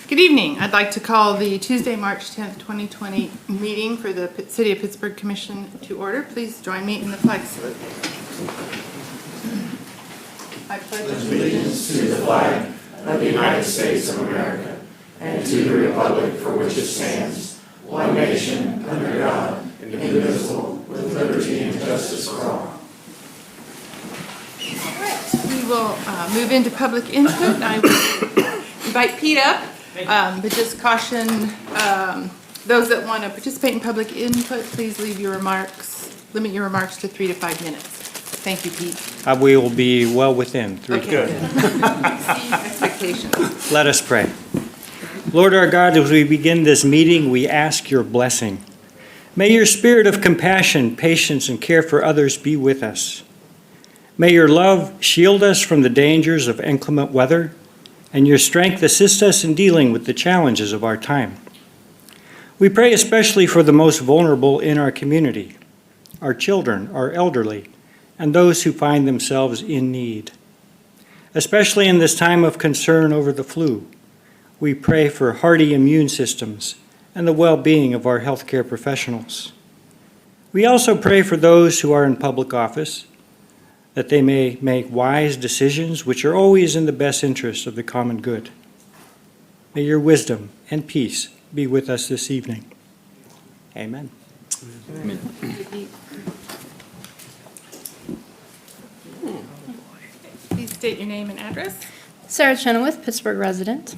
Good evening. I'd like to call the Tuesday, March 10th, 2020 meeting for the City of Pittsburgh Commission to order. Please join me in the flag salute. I pledge allegiance to the flag of the United States of America and to the republic for which it stands, one nation, under God, indivisible, with liberty and justice for all. All right. We will move into public input. I will invite Pete up. But just caution those that want to participate in public input, please limit your remarks to 3 to 5 minutes. Thank you, Pete. We will be well within 3 Okay. Exceed expectations. Let us pray. Lord our God, as we begin this meeting, we ask your blessing. May your spirit of compassion, patience, and care for others be with us. May your love shield us from the dangers of inclement weather, and your strength assist us in dealing with the challenges of our time. We pray especially for the most vulnerable in our community, our children, our elderly, and those who find themselves in need. Especially in this time of concern over the flu, we pray for hardy immune systems and the well-being of our healthcare professionals. We also pray for those who are in public office, that they may make wise decisions which are always in the best interest of the common good. May your wisdom and peace be with us this evening. Amen. Amen. Please state your name and address. Sarah Chenoweth, Pittsburgh resident.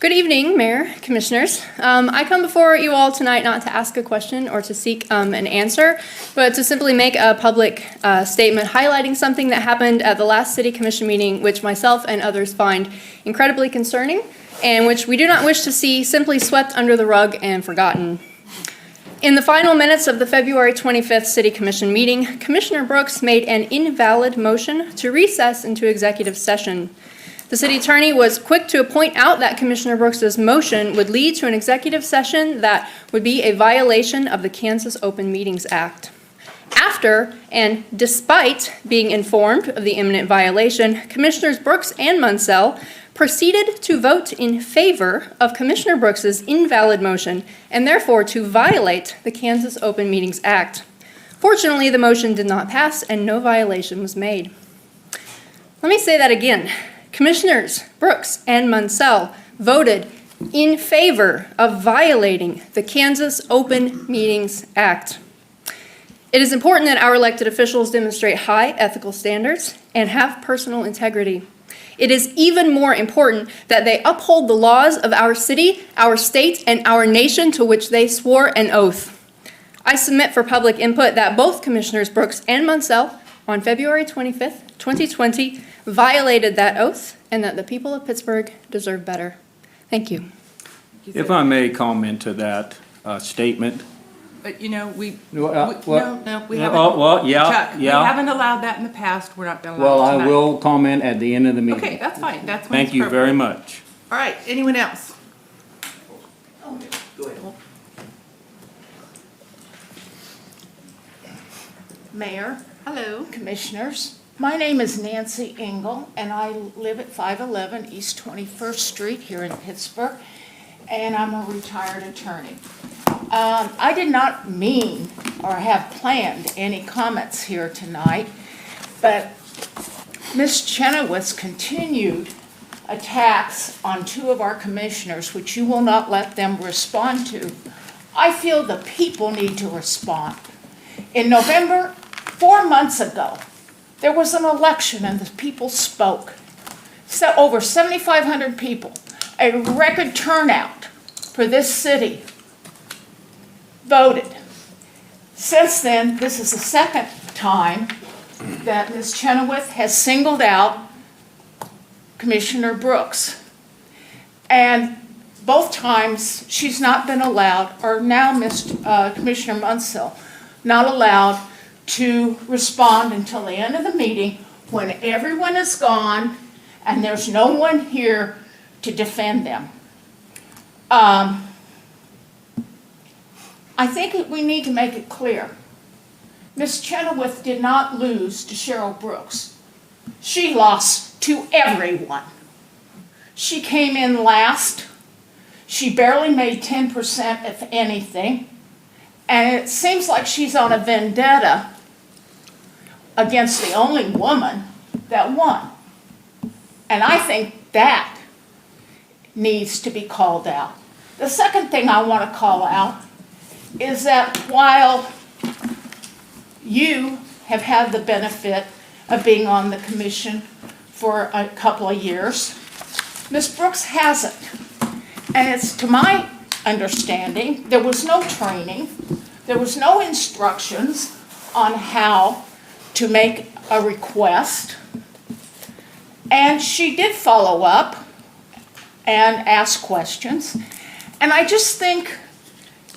Good evening, Mayor, Commissioners. I come before you all tonight not to ask a question or to seek an answer, but to simply make a public statement highlighting something that happened at the last City Commission meeting, which myself and others find incredibly concerning, and which we do not wish to see simply swept under the rug and forgotten. In the final minutes of the February 25th City Commission meeting, Commissioner Brooks made an invalid motion to recess into executive session. The city attorney was quick to point out that Commissioner Brooks's motion would lead to an executive session that would be a violation of the Kansas Open Meetings Act. After, and despite being informed of the imminent violation, Commissioners Brooks and Munsell proceeded to vote in favor of Commissioner Brooks's invalid motion and therefore to violate the Kansas Open Meetings Act. Fortunately, the motion did not pass and no violation was made. Let me say that again. Commissioners Brooks and Munsell voted in favor of violating the Kansas Open Meetings Act. It is important that our elected officials demonstrate high ethical standards and have personal integrity. It is even more important that they uphold the laws of our city, our state, and our nation to which they swore an oath. I submit for public input that both Commissioners Brooks and Munsell on February 25th, 2020, violated that oath, and that the people of Pittsburgh deserve better. Thank you. If I may comment to that statement. But we haven't. We Chuck, we haven't allowed that in the past. We're not going to allow it tonight. I will comment at the end of the meeting. Okay, that's fine. That's when Thank it's you appropriate. very much. All right, anyone else? Go ahead. Mayor, Hello. Commissioners, my name is Nancy Engel, and I live at 511 East 21st Street here in Pittsburgh, and I'm a retired attorney. I did not mean or have planned any comments here tonight, but Ms. Chenoweth's continued attacks on two of our commissioners, which you will not let them respond to, I feel the people need to respond. In November, 4 months ago, there was an election and the people spoke. So over 7,500 people, a record turnout for this city, voted. Since then, this is the second time that Ms. Chenoweth has singled out Commissioner Brooks. And both times she's not been allowed, or now Commissioner Munsell, not allowed to respond until the end of the meeting when everyone is gone and there's no one here to defend them. I think we need to make it clear. Ms. Chenoweth did not lose to Cheryl Brooks. She lost to everyone. She came in last She barely made 10%, if anything. And it seems like she's on a vendetta against the only woman that won. And I think that needs to be called out. The second thing I want to call out is that while you have had the benefit of being on the commission for a couple of years, Ms. Brooks hasn't. And it's to my understanding, there was no training, there was no instructions on how to make a request. And she did follow up and ask questions. And I just think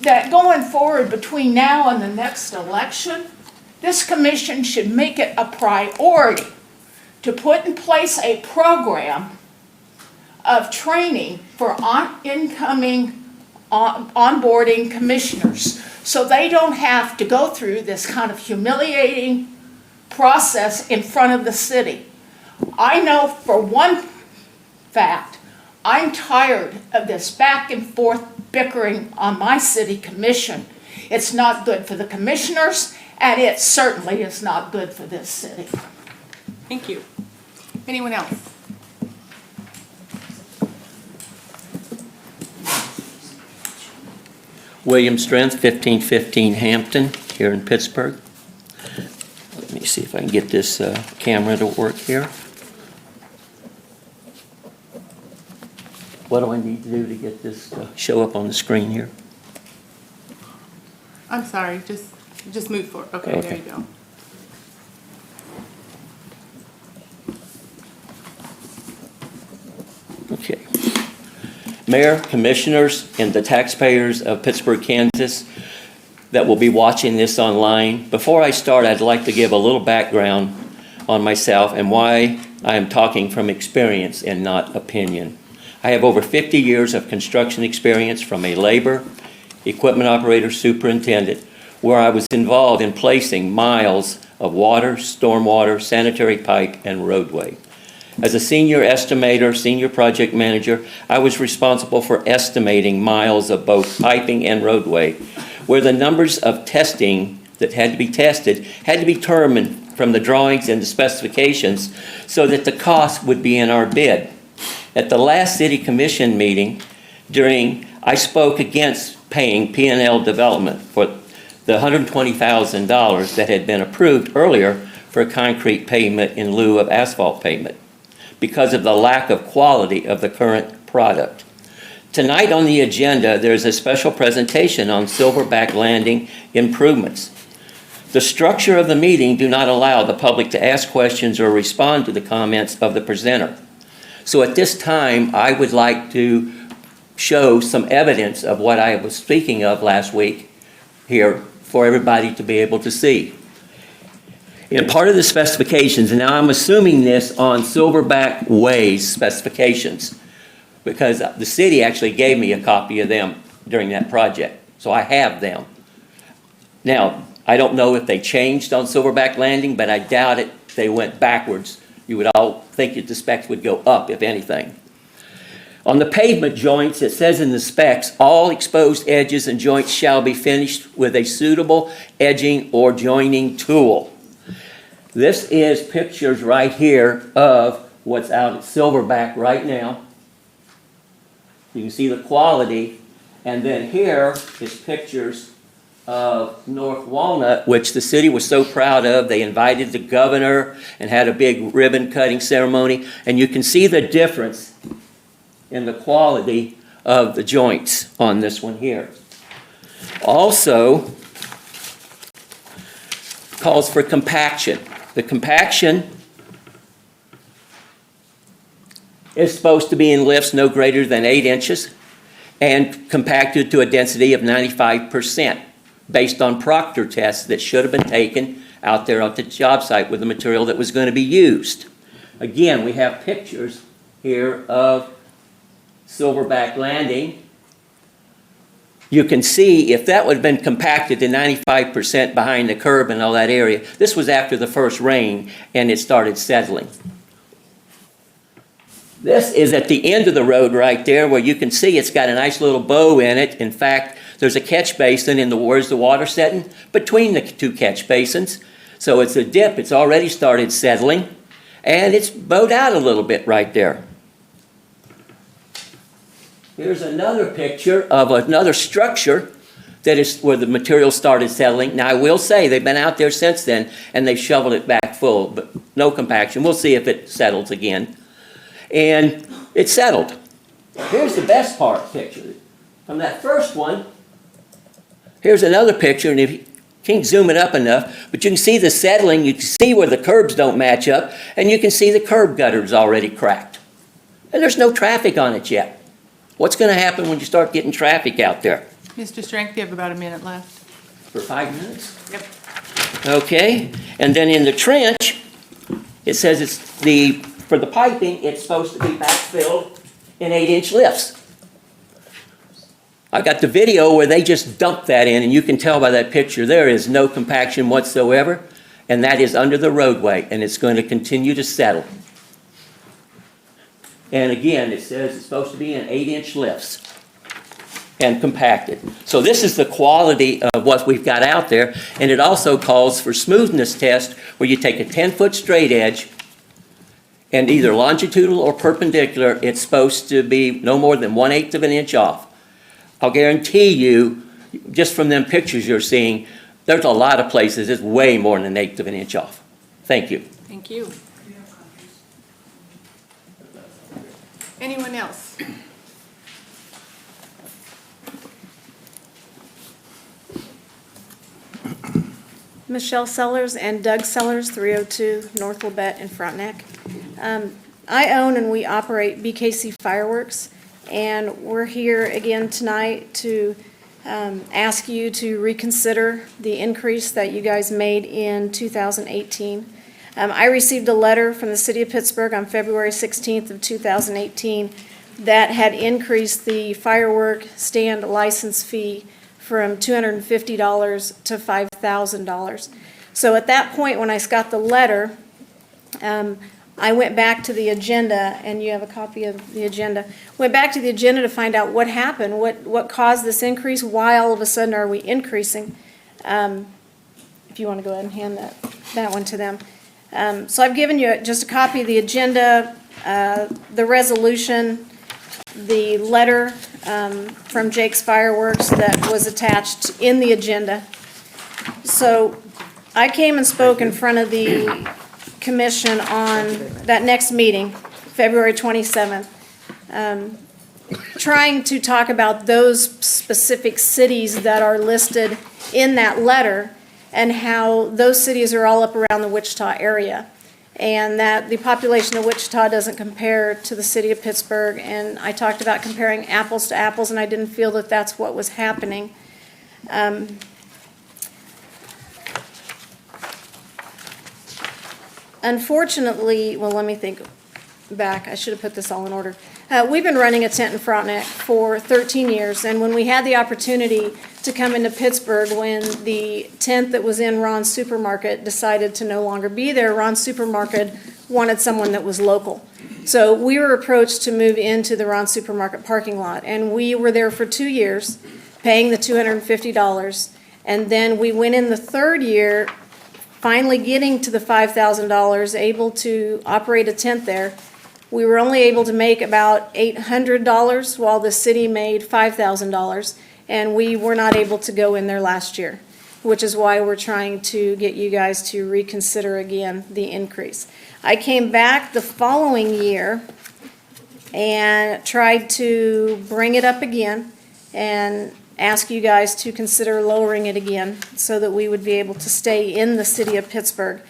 that going forward between now and the next election, this commission should make it a priority to put in place a program of training for incoming onboarding commissioners, so they don't have to go through this kind of humiliating process in front of the city. I know for one fact, I'm tired of this back and forth bickering on my city commission. It's not good for the commissioners, and it certainly is not good for this city. Thank you. Anyone else? William Strength, 1515 Hampton, here in Pittsburgh. Let me see if I can get this camera to work here. What do I need to do to get this to show up on the screen here? I'm sorry, just move forward. Okay, there you go. Okay. Mayor, commissioners, and the taxpayers of Pittsburgh, Kansas that will be watching this online. Before I start, I'd like to give a little background on myself and why I am talking from experience and not opinion. I have over 50 years of construction experience from a labor, equipment operator, superintendent, where I was involved in placing miles of water, stormwater, sanitary pipe, and roadway. As a senior estimator, senior project manager, I was responsible for estimating miles of both piping and roadway, where the numbers of testing that had to be tested had to be determined from the drawings and the specifications so that the cost would be in our bid. At the last city commission meeting, I spoke against paying P&L Development for the $120,000 that had been approved earlier for concrete pavement in lieu of asphalt pavement, because of the lack of quality of the current product. Tonight on the agenda, there's a special presentation on Silverback Landing improvements. The structure of the meeting do not allow the public to ask questions or respond to the comments of the presenter. So at this time, I would like to show some evidence of what I was speaking of last week here for everybody to be able to see. In part of the specifications, and now I'm assuming this on Silverback Way's specifications, because the city actually gave me a copy of them during that project, so I have them. Now, I don't know if they changed on Silverback Landing, but I doubt it. They went backwards. You would all think that the specs would go up, if anything. On the pavement joints, it says in the specs, all exposed edges and joints shall be finished with a suitable edging or joining tool. This is pictures right here of what's out at Silverback right now. You can see the quality. And then here is pictures of North Walnut, which the city was so proud of. They invited the governor and had a big ribbon cutting ceremony. And you can see the difference in the quality of the joints on this one here. Also calls for compaction. The compaction is supposed to be in lifts no greater than 8 inches and compacted to a density of 95% based on Proctor tests that should have been taken out there at the job site with the material that was going to be used. Again, we have pictures here of Silverback Landing. You can see if that would have been compacted to 95% behind the curb and all that area. This was after the first rain and it started settling. This is at the end of the road right there where you can see it's got a nice little bow in it. In fact, there's a catch basin in the, where's the water setting? Between the two catch basins. So it's a dip, it's already started settling, and it's bowed out a little bit right there. Here's another picture of another structure that is where the material started settling. Now I will say they've been out there since then and they've shoveled it back full, but no compaction. We'll see if it settles again. And it settled. Here's the best part picture. From that first one, here's another picture, and if you can't zoom it up enough, but you can see the settling, you can see where the curbs don't match up, and you can see the curb gutters already cracked. And there's no traffic on it yet. What's going to happen when you start getting traffic out there? Mr. Strength, you have about a minute left. For 5 minutes? Yep. Okay, and then in the trench, it says for the piping, it's supposed to be backfilled in 8-inch lifts. I got the video where they just dumped that in, and you can tell by that picture there is no compaction whatsoever, and that is under the roadway, and it's going to continue to settle. And again, it says it's supposed to be in 8-inch lifts and compacted. So this is the quality of what we've got out there, and it also calls for smoothness test, where you take a 10-foot straight edge, and either longitudinal or perpendicular, it's supposed to be no more than 1/8 of an inch off. I'll guarantee you, just from them pictures you're seeing, there's a lot of places it's way more than 1/8 of an inch off. Thank you. Thank you. Anyone else? Michelle Sellers and Doug Sellers, 302 North Labette in Frontenac. I own and we operate BKC Fireworks, and we're here again tonight to ask you to reconsider the increase that you guys made in 2018. I received a letter from the City of Pittsburgh on February 16th of 2018 that had increased the firework stand license fee from $250 to $5,000. So at that point, when I got the letter, I went back to the agenda, and you have a copy of the agenda. Went back to the agenda to find out what happened, what caused this increase, why all of a sudden are we increasing. If you want to go ahead and hand that one to them. So I've given you just a copy of the agenda, the resolution, the letter from Jake's Fireworks that was attached in the agenda. So I came and spoke in front of the commission on that next meeting, February 27th, trying to talk about those specific cities that are listed in that letter and how those cities are all up around the Wichita area, and that the population of Wichita doesn't compare to the city of Pittsburgh. And I talked about comparing apples to apples, and I didn't feel that that's what was happening. Unfortunately, well, let me think back. I should have put this all in order. We've been running a tent in Frontenac for 13 years, and when we had the opportunity to come into Pittsburgh, when the tent that was in Ron's Supermarket decided to no longer be there, Ron's Supermarket wanted someone that was local. So we were approached to move into the Ron Supermarket parking lot, and we were there for 2 years, paying the $250, and then we went in the third year, finally getting to the $5,000, able to operate a tent there. We were only able to make about $800 while the city made $5,000, and we were not able to go in there last year, which is why we're trying to get you guys to reconsider again the increase. I came back the following year and tried to bring it up again and ask you guys to consider lowering it again so that we would be able to stay in the city of Pittsburgh.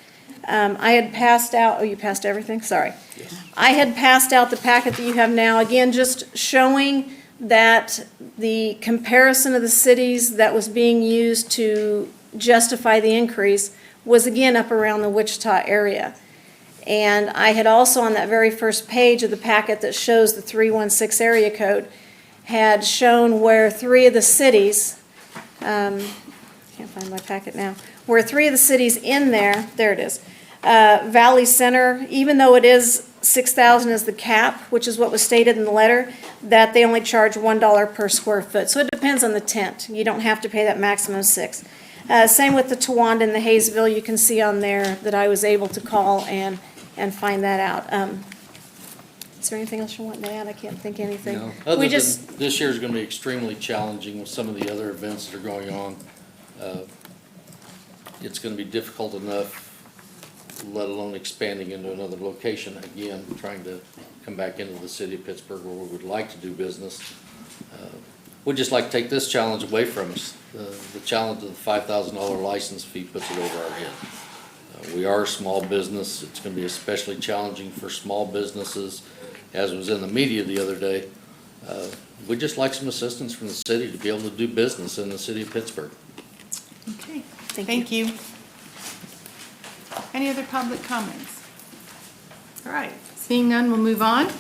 I had passed out, oh, you passed everything? Sorry. Yes. I had passed out the packet that you have now, again, just showing that the comparison of the cities that was being used to justify the increase was again up around the Wichita area. And I had also, on that very first page of the packet that shows the 316 area code, had shown where three of the cities, can't find my packet now, where three of the cities in there it is, Valley Center, even though it is 6,000 is the cap, which is what was stated in the letter, that they only charge $1 per square foot. So it depends on the tent. You don't have to pay that maximum of 6. Same with the Towanda and the Hayesville. You can see on there that I was able to call and find that out. Is there anything else you want to add? I can't think of anything. No. Other We than just, this year's gonna be extremely challenging with some of the other events that are going on. It's gonna be difficult enough, let alone expanding into another location again, trying to come back into the city of Pittsburgh where we would like to do business. We'd just like to take this challenge away from us. The challenge of the $5,000 license fee puts it over our head. We are a small business. It's gonna be especially challenging for small businesses, as was in the media the other day. We'd just like some assistance from the city to be able to do business in the city of Pittsburgh. Okay, Thank thank you. Any other public comments? All right, seeing none, we'll move on.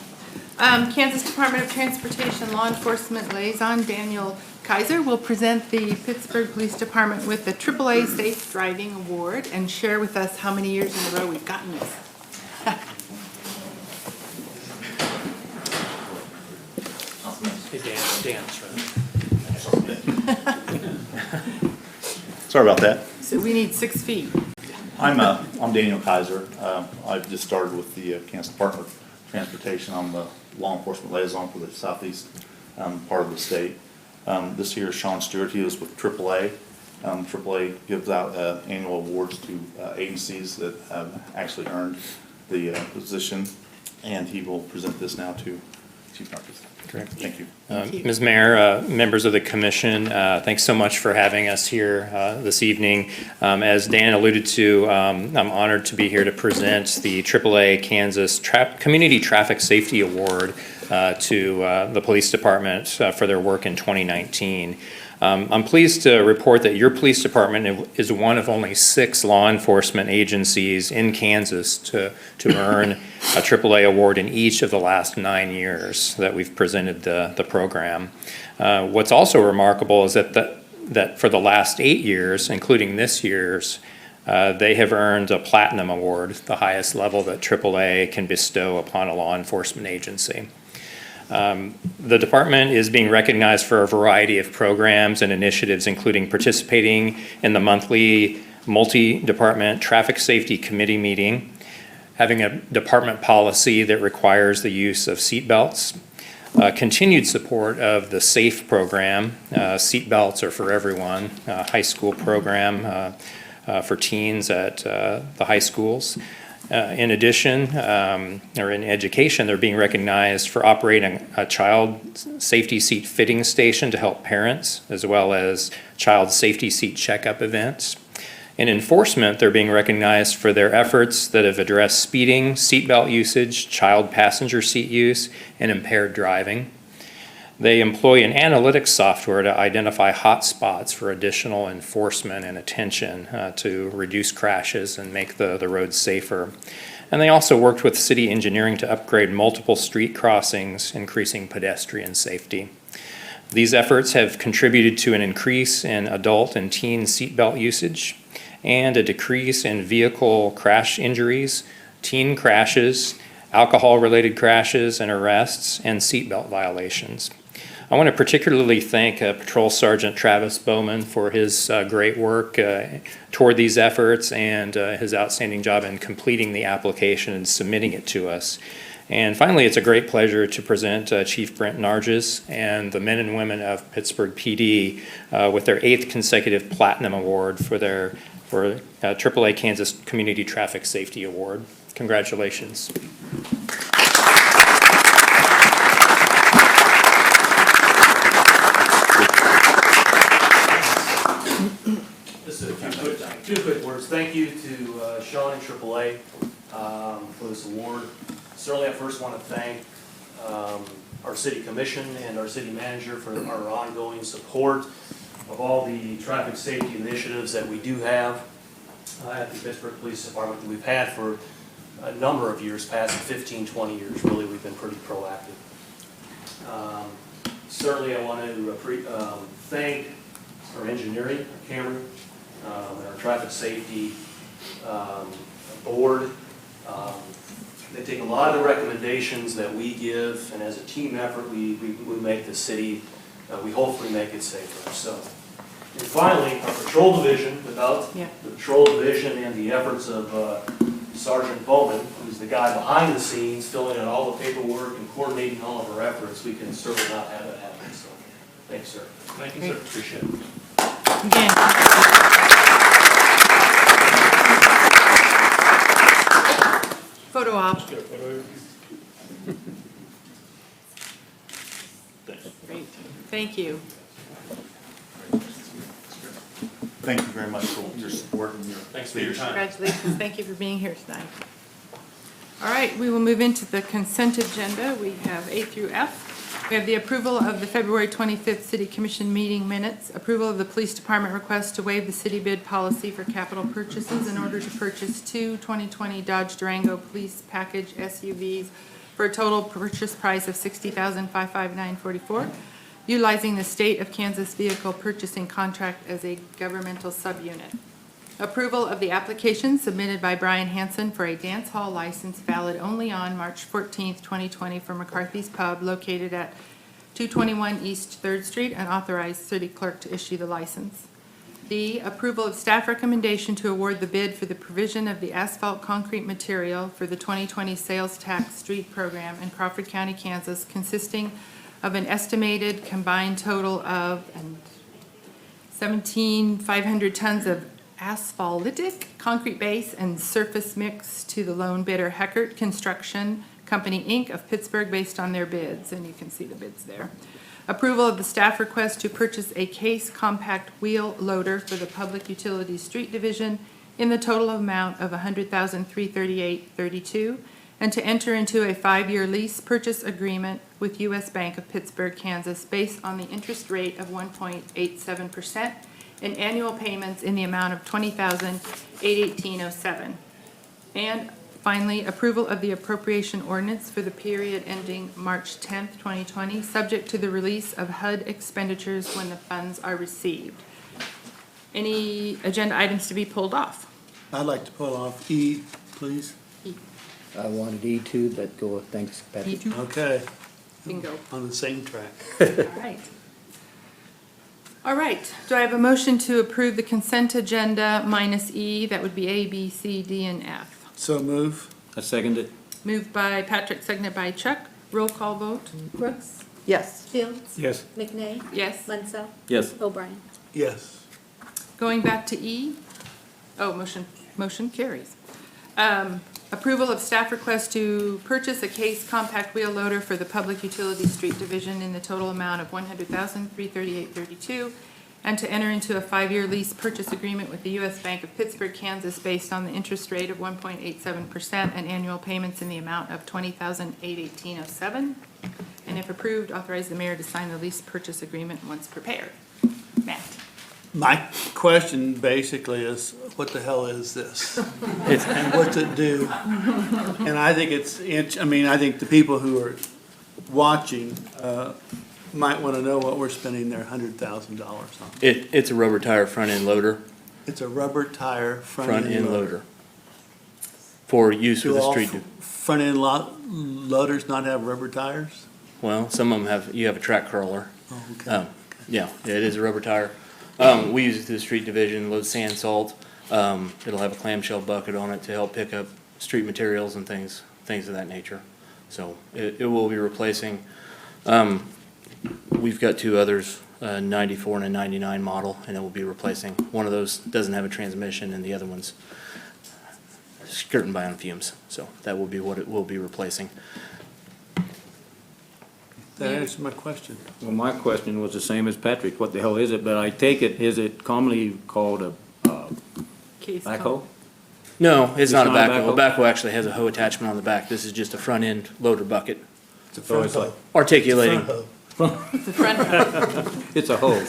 Kansas Department of Transportation Law Enforcement Liaison Daniel Kaiser will present the Pittsburgh Police Department with the AAA Safe Driving Award and share with us how many years in a row we've gotten this. Hey, Dan's Sorry about that. So we need 6 feet. I'm Daniel Kaiser. I've just started with the Kansas Department of Transportation. I'm the law enforcement liaison for the southeast part of the state. This year, Sean Stewart, he was with AAA. AAA gives out annual awards to agencies that have actually earned the position, and he will present this now to Chief Narcisse. Correct. Thank you. Ms. Mayor, members of the commission, thanks so much for having us here this evening. As Dan alluded to, I'm honored to be here to present the AAA Kansas Community Traffic Safety Award to the police department for their work in 2019. I'm pleased to report that your police department is one of only 6 law enforcement agencies in Kansas to earn a AAA award in each of the last 9 years that we've presented the program. What's also remarkable is that for the last 8 years, including this year's, they have earned a platinum award, the highest level that AAA can bestow upon a law enforcement agency. The department is being recognized for a variety of programs and initiatives, including participating in the monthly multi-department traffic safety committee meeting, having a department policy that requires the use of seat belts, continued support of the SAFE program. Seat belts are for everyone, high school program for teens at the high schools. In addition, or in education, they're being recognized for operating a child safety seat fitting station to help parents, as well as child safety seat checkup events. In enforcement, they're being recognized for their efforts that have addressed speeding, seatbelt usage, child passenger seat use, and impaired driving. They employ an analytics software to identify hot spots for additional enforcement and attention to reduce crashes and make the roads safer. And they also worked with city engineering to upgrade multiple street crossings, increasing pedestrian safety. These efforts have contributed to an increase in adult and teen seatbelt usage and a decrease in vehicle crash injuries, teen crashes, alcohol-related crashes and arrests, and seatbelt violations. I want to particularly thank Patrol Sergeant Travis Bowman for his great work toward these efforts and his outstanding job in completing the application and submitting it to us. And finally, it's a great pleasure to present Chief Brent Nargis and the men and women of Pittsburgh PD with their 8th consecutive Platinum Award for AAA Kansas Community Traffic Safety Award. Congratulations. Two quick words. Thank you to Sean and AAA for this award. Certainly, I first want to thank our city commission and our city manager for our ongoing support of all the traffic safety initiatives that we do have at the Pittsburgh Police Department that we've had for a number of years, past 15, 20 years. Really, we've been pretty proactive. Certainly, I want to thank our engineering, Cameron, and our traffic safety board. They take a lot of the recommendations that we give, and as a team effort, we make the city, we hopefully make it safer, so. And finally, our patrol division, without Yeah. the patrol division and the efforts of Sergeant Bowman, who's the guy behind the scenes, filling out all the paperwork and coordinating all of our efforts, we can certainly not have that happen, so. Thanks, sir. Thank you, sir. Appreciate it. Again. Photo op. Great, thank you. Thank you very much for your support and your leadership. Congratulations, thank you for being here tonight. All right, we will move into the consent agenda. We have A through F. We have the approval of the February 25th City Commission meeting minutes, approval of the Police Department request to waive the city bid policy for capital purchases in order to purchase two 2020 Dodge Durango Police Package SUVs for a total purchase price of $60,559.44, utilizing the State of Kansas Vehicle Purchasing Contract as a governmental subunit. Approval of the application submitted by Brian Hansen for a dance hall license valid only on March 14th, 2020 for McCarthy's Pub located at 221 East 3rd Street and authorize city clerk to issue the license. D, approval of staff recommendation to award the bid for the provision of the asphalt concrete material for the 2020 sales tax street program in Crawford County, Kansas, consisting of an estimated combined total of 17,500 tons of asphaltic concrete base and surface mix to the lone bidder Heckert Construction Company, Inc. of Pittsburgh based on their bids, and you can see the bids there. Approval of the staff request to purchase a case compact wheel loader for the Public Utilities Street Division in the total amount of $100,338.32, and to enter into a 5-year lease purchase agreement with U.S. Bank of Pittsburgh, Kansas, based on the interest rate of 1.87%, and annual payments in the amount of $20,818.07. And finally, approval of the appropriation ordinance for the period ending March 10th, 2020, subject to the release of HUD expenditures when the funds are received. Any agenda items to be pulled off? I'd like to pull off E, please. I wanted E2, but go with thanks, Patrick. E2, Okay, bingo. on the same track. All right. All right, do I have a motion to approve the consent agenda minus E? That would be A, B, C, D, and F. So move. I second it. Moved by Patrick, seconded by Chuck. Roll call vote. Brooks, Yes. Fields, Yes. McNay, Yes. Munsell, Yes. O'Brien. Yes. Going back to E. Oh, motion carries. Approval of staff request to purchase a case compact wheel loader for the Public Utility Street Division in the total amount of $100,338.32, and to enter into a 5-year lease purchase agreement with the U.S. Bank of Pittsburgh, Kansas, based on the interest rate of 1.87% and annual payments in the amount of $20,818.07. And if approved, authorize the mayor to sign the lease purchase agreement once prepared. Matt? My question basically is, what the hell is this? And what's it do? And I think I think the people who are watching, might want to know what we're spending their $100,000 on. It's a rubber tire front-end loader, It's a rubber tire front-end front-end loader. loader for use with Do the all street. front-end loaders not have rubber tires? Well, some of them have, you have a track crawler. Oh, okay. Yeah, it is a rubber tire. We use it through the street division, load sand, salt. It'll have a clamshell bucket on it to help pick up street materials and things of that nature. So it will be replacing, we've got two others, a 94 and a 99 model, and it will be replacing. One of those doesn't have a transmission and the other one's skirting by on fumes. So that will be what it will be replacing. That answers my question. Well, my question was the same as Patrick. What the hell is it? But I take it, is it commonly called a Case backhoe? No, it's not a not a backhoe. A backhoe? backhoe actually has a hoe attachment on the back. This is just a front end loader bucket. It's a So front it's like, hoe. Articulating. Front hoe. It's the front. it's a hoe.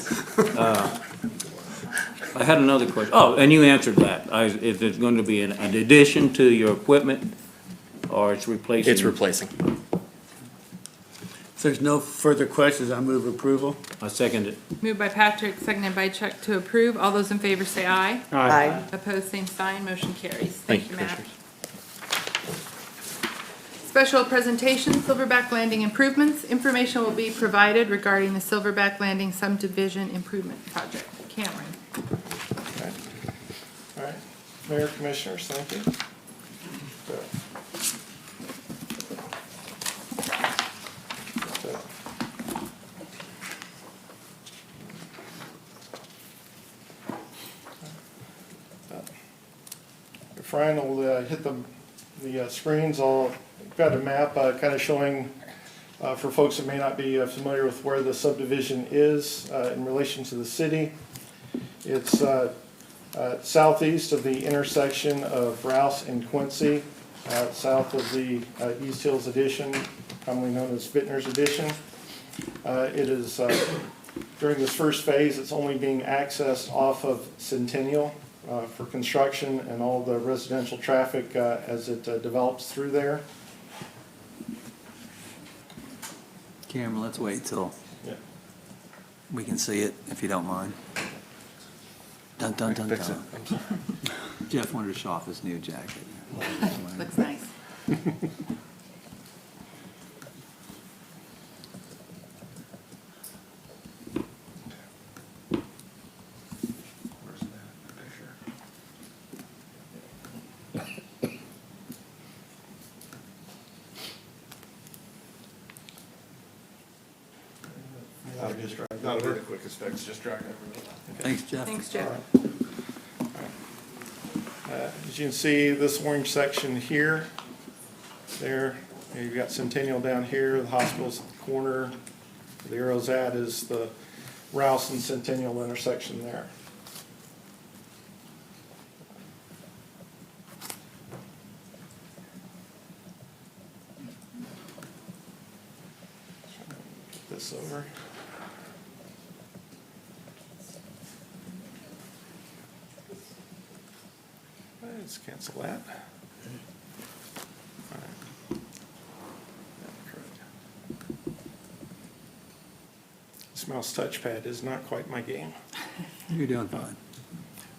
I had another question. Oh, and you answered that. Is it going to be an addition to your equipment or it's replacing? It's replacing. If there's no further questions, I move approval. I second it. Moved by Patrick, seconded by Chuck to approve. All those in favor say aye. Aye. Opposed, same sign. Motion carries. Thank you, Matt. Commissioners. Special presentation, Silverback Landing improvements. Information will be provided regarding the Silverback Landing subdivision improvement project. Cameron. Okay. All right, Mayor, Commissioners, thank you. If Ryan will hit the screens, I've got a map kind of showing for folks that may not be familiar with where the subdivision is in relation to the city. It's southeast of the intersection of Rouse and Quincy, south of the East Hills Addition, commonly known as Bittner's Addition. It is, during this first phase, it's only being accessed off of Centennial for construction and all the residential traffic as it develops through there. Cameron, let's wait till we can see it, if you don't mind. Dun, dun, dun, dun. Jeff wanted to show off his new jacket. Looks nice. Not the quickest fix, just drag everything. Thanks, Jeff. Thanks, Jeff. As you can see, this orange section here, there, you've got Centennial down here, the hospital's at the corner. The arrow's at is the Rouse and Centennial intersection there. Get this over. Let's cancel that. All right. This mouse touchpad is not quite my game. You're doing fine.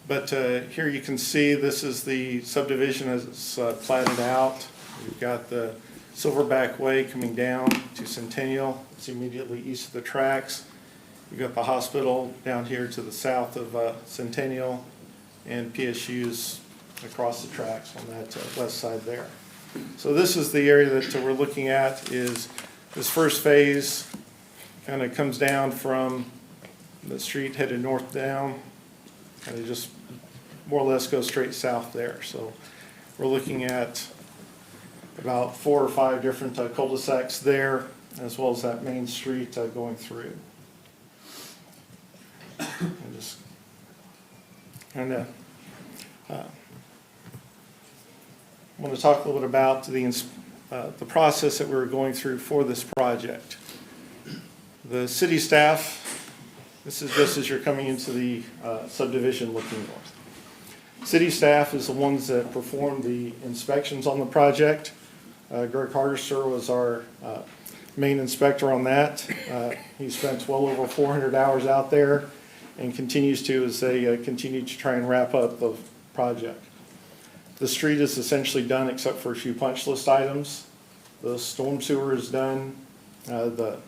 But here you can see this is the subdivision as it's platted out. We've got the Silverback Way coming down to Centennial. It's immediately east of the tracks. You've got the hospital down here to the south of Centennial, and PSU's across the tracks on that west side there. So this is the area that we're looking at, is this first phase kind of comes down from the street headed north down, and it just more or less goes straight south there. So we're looking at about 4 or 5 different cul-de-sacs there, as well as that main street going through. And just kind of I want to talk a little bit about the process that we're going through for this project. The city staff, this is just as you're coming into the subdivision looking north. City staff is the ones that perform the inspections on the project. Greg Hardester was our main inspector on that. He spent well over 400 hours out there and continues to as they continue to try and wrap up the project. The street is essentially done except for a few punch list items. The storm sewer is done. The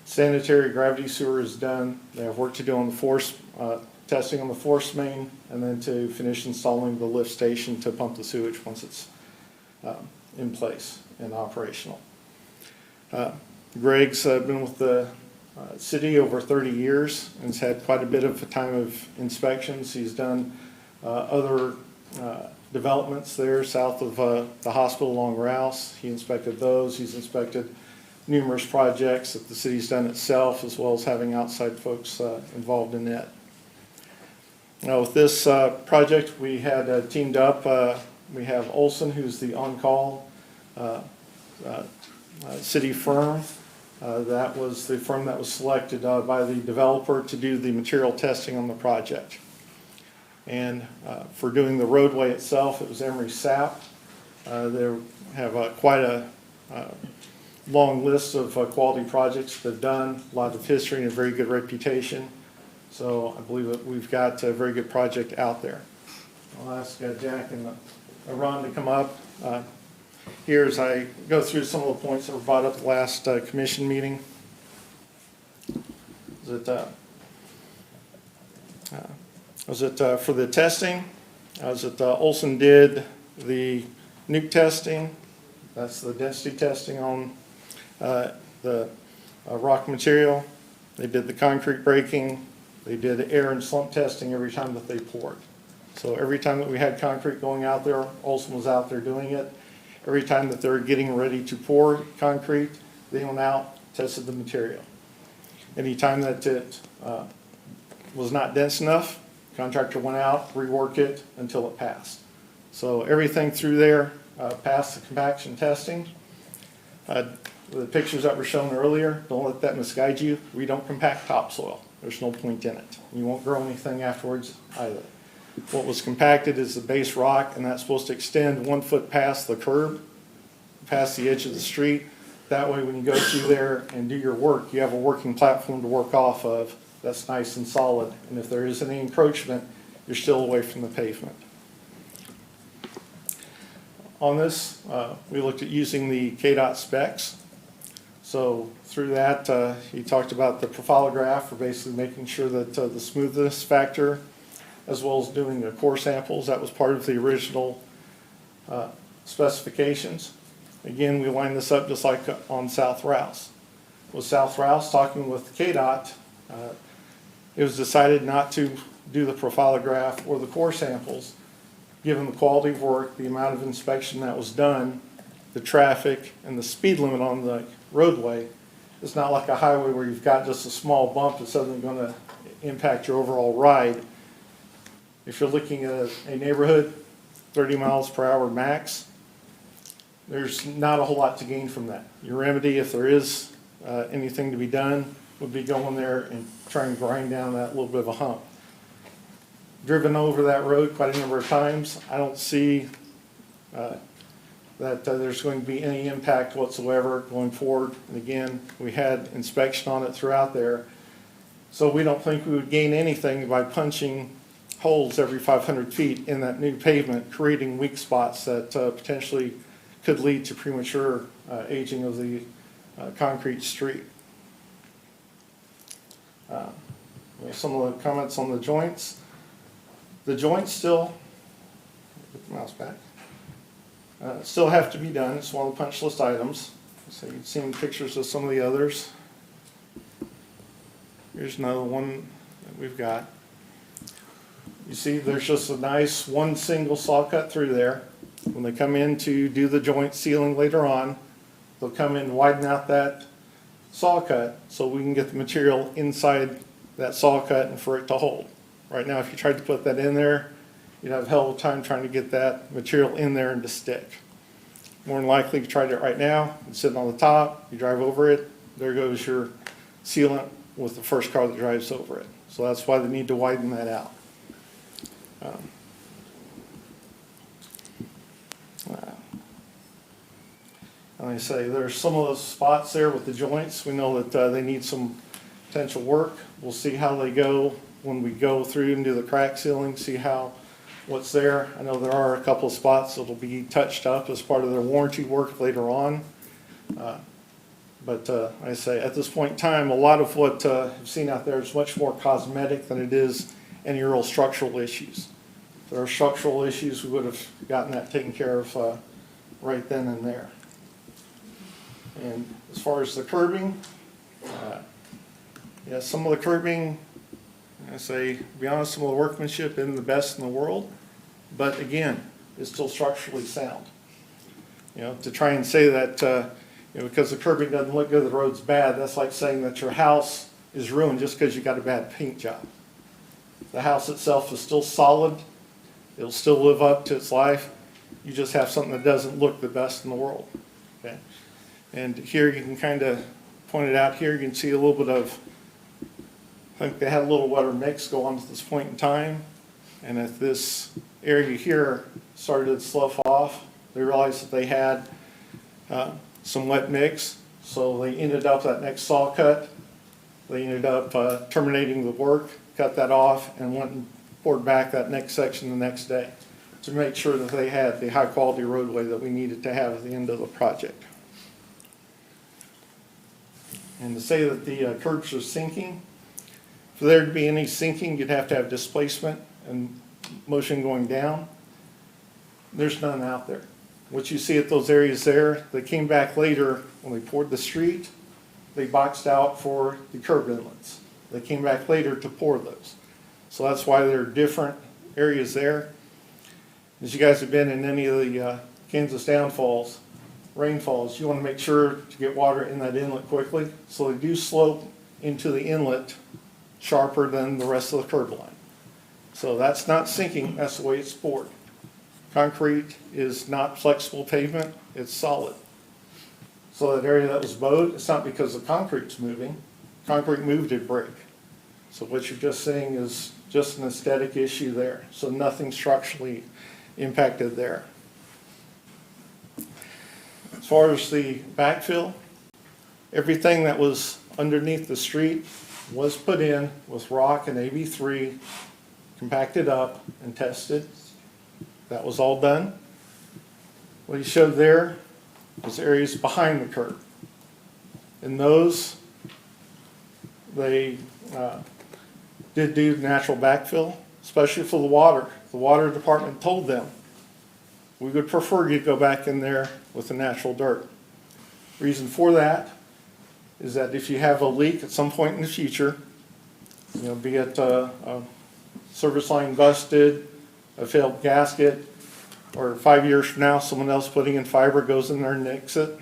sanitary gravity sewer is done. They have work to do on the force, testing on the force main, and then to finish installing the lift station to pump the sewage once it's in place and operational. Greg's been with the city over 30 years and has had quite a bit of time of inspections. He's done other developments there south of the hospital along Rouse. He inspected those. He's inspected numerous projects that the city's done itself, as well as having outside folks involved in it. Now with this project, we had teamed up. We have Olson, who's the on-call city firm. That was the firm that was selected by the developer to do the material testing on the project. And for doing the roadway itself, it was Emery Sapp. They have quite a long list of quality projects they've done, a lot of history and a very good reputation. So I believe that we've got a very good project out there. I'll ask Jack and Ron to come up. here as I go through some of the points that were brought up at the last commission meeting. Was it for the testing? Was it Olson did the nuke testing? That's the density testing on the rock material. They did the concrete breaking. They did air and slump testing every time that they poured. So every time that we had concrete going out there, Olson was out there doing it. Every time that they were getting ready to pour concrete, they went out, tested the material. Anytime that it was not dense enough, contractor went out, reworked it until it passed. So everything through there passed the compaction testing. The pictures that were shown earlier, don't let that misguide you. We don't compact topsoil. There's no point in it. You won't grow anything afterwards either. What was compacted is the base rock, and that's supposed to extend 1 foot past the curb, past the edge of the street. That way when you go through there and do your work, you have a working platform to work off of that's nice and solid. And if there is any encroachment, you're still away from the pavement. On this, we looked at using the KDOT specs. So through that, he talked about the profilograph for basically making sure that the smoothness factor, as well as doing the core samples, that was part of the original specifications. Again, we lined this up just like on South Rouse. With South Rouse, talking with KDOT, it was decided not to do the profilograph or the core samples, given the quality of work, the amount of inspection that was done, the traffic, and the speed limit on the roadway. It's not like a highway where you've got just a small bump that's suddenly going to impact your overall ride. If you're looking at a neighborhood, 30 miles per hour max, there's not a whole lot to gain from that. Your remedy, if there is anything to be done, would be going there and try and grind down that little bit of a hump. Driven over that road quite a number of times, I don't see that there's going to be any impact whatsoever going forward. And again, we had inspection on it throughout there. So we don't think we would gain anything by punching holes every 500 feet in that new pavement, creating weak spots that potentially could lead to premature aging of the concrete street. Some of the comments on the joints. The joints still, get the mouse back, still have to be done. It's one of the punch list items. So you've seen pictures of some of the others. Here's another one that we've got. You see there's just a nice one single saw cut through there. When they come in to do the joint sealing later on, they'll come in and widen out that saw cut so we can get the material inside that saw cut and for it to hold. Right now, if you tried to put that in there, you'd have a hell of a time trying to get that material in there and to stick. More than likely, if you tried it right now, it's sitting on the top, you drive over it, there goes your sealant with the first car that drives over it. So that's why they need to widen that out. Like I say, there's some of those spots there with the joints. We know that they need some potential work. We'll see how they go when we go through and do the crack sealing, see what's there. I know there are a couple of spots that'll be touched up as part of their warranty work later on. But like I say, at this point in time, a lot of what I've seen out there is much more cosmetic than it is any real structural issues. If there are structural issues, we would have gotten that taken care of right then and there. And as far as the curbing, yeah, some of the curbing, I say, to be honest, some of the workmanship isn't the best in the world, but again, it's still structurally sound. You know, to try and say that, you know, because the curbing doesn't look good, the road's bad, that's like saying that your house is ruined just because you got a bad paint job. The house itself is still solid. It'll still live up to its life. You just have something that doesn't look the best in the world. Okay? And here you can kind of point it out here. You can see a little bit of, I think they had a little wetter mix go on at this point in time. And if this area here started to slough off, they realized that they had some wet mix. So they ended up that next saw cut. They ended up terminating the work, cut that off, and went and poured back that next section the next day. to make sure that they had the high-quality roadway that we needed to have at the end of the project. And to say that the curbs are sinking, for there to be any sinking, you'd have to have displacement and motion going down. There's none out there. What you see at those areas there, they came back later when they poured the street, they boxed out for the curb inlets. They came back later to pour those. So that's why there are different areas there. As you guys have been in any of the Kansas downfalls, rainfalls, you want to make sure to get water in that inlet quickly. So they do slope into the inlet sharper than the rest of the curb line. So that's not sinking, that's the way it's poured. Concrete is not flexible pavement, it's solid. So that area that was bowed, it's not because the concrete's moving. Concrete moved at break. So what you're just seeing is just an aesthetic issue there. So nothing structurally impacted there. As far as the backfill, everything that was underneath the street was put in with rock and AB3, compacted up and tested. That was all done. What he showed there was areas behind the curb. In those, they did do natural backfill, especially for the water. The water department told them, we would prefer you go back in there with the natural dirt. Reason for that is that if you have a leak at some point in the future, you know, be it a service line busted, a failed gasket, or 5 years from now, someone else putting in fiber goes in there and nicks it,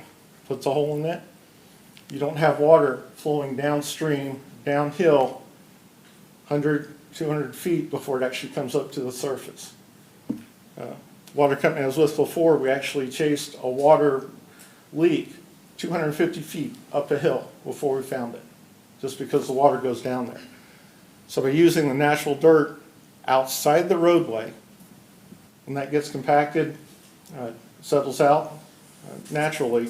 puts a hole in it. You don't have water flowing downstream, downhill, 100, 200 feet before it actually comes up to the surface. Water company I was with before, we actually chased a water leak 250 feet up a hill before we found it, just because the water goes down there. So by using the natural dirt outside the roadway, when that gets compacted, settles out naturally,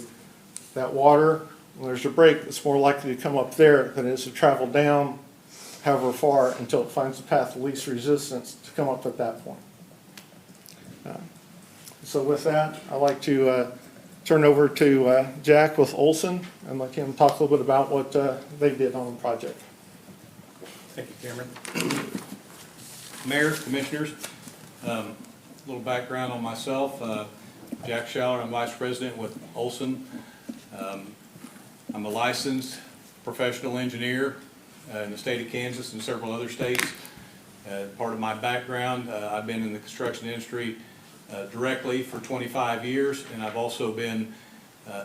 that water, when there's a break, it's more likely to come up there than it is to travel down however far until it finds the path of least resistance to come up at that point. So with that, I'd like to turn over to Jack with Olson and let him talk a little bit about what they did on the project. Thank you, Cameron. Mayor, Commissioners, a little background on myself. Jack Schaller, I'm Vice President with Olson. I'm a licensed professional engineer in the state of Kansas and several other states. Part of my background, I've been in the construction industry directly for 25 years, and I've also been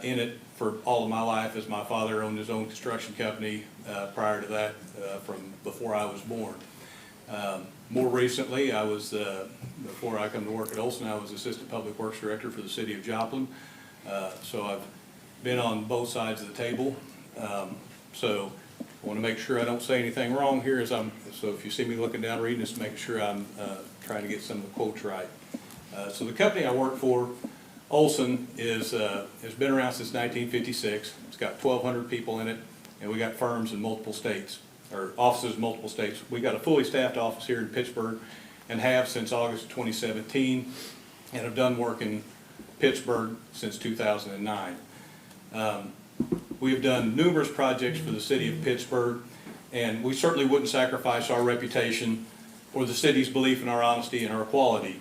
in it for all of my life, as my father owned his own construction company prior to that, from before I was born. More recently, I was, before I come to work at Olson, I was Assistant Public Works Director for the City of Joplin. So I've been on both sides of the table. So I want to make sure I don't say anything wrong here, so if you see me looking down reading this, make sure I'm trying to get some of the quotes right. So the company I work for, Olson, has been around since 1956. It's got 1,200 people in it, and we got firms in multiple states, or offices in multiple states. We got a fully staffed office here in Pittsburgh, and have since August of 2017, and have done work in Pittsburgh since 2009. We have done numerous projects for the city of Pittsburgh, and we certainly wouldn't sacrifice our reputation or the city's belief in our honesty and our quality.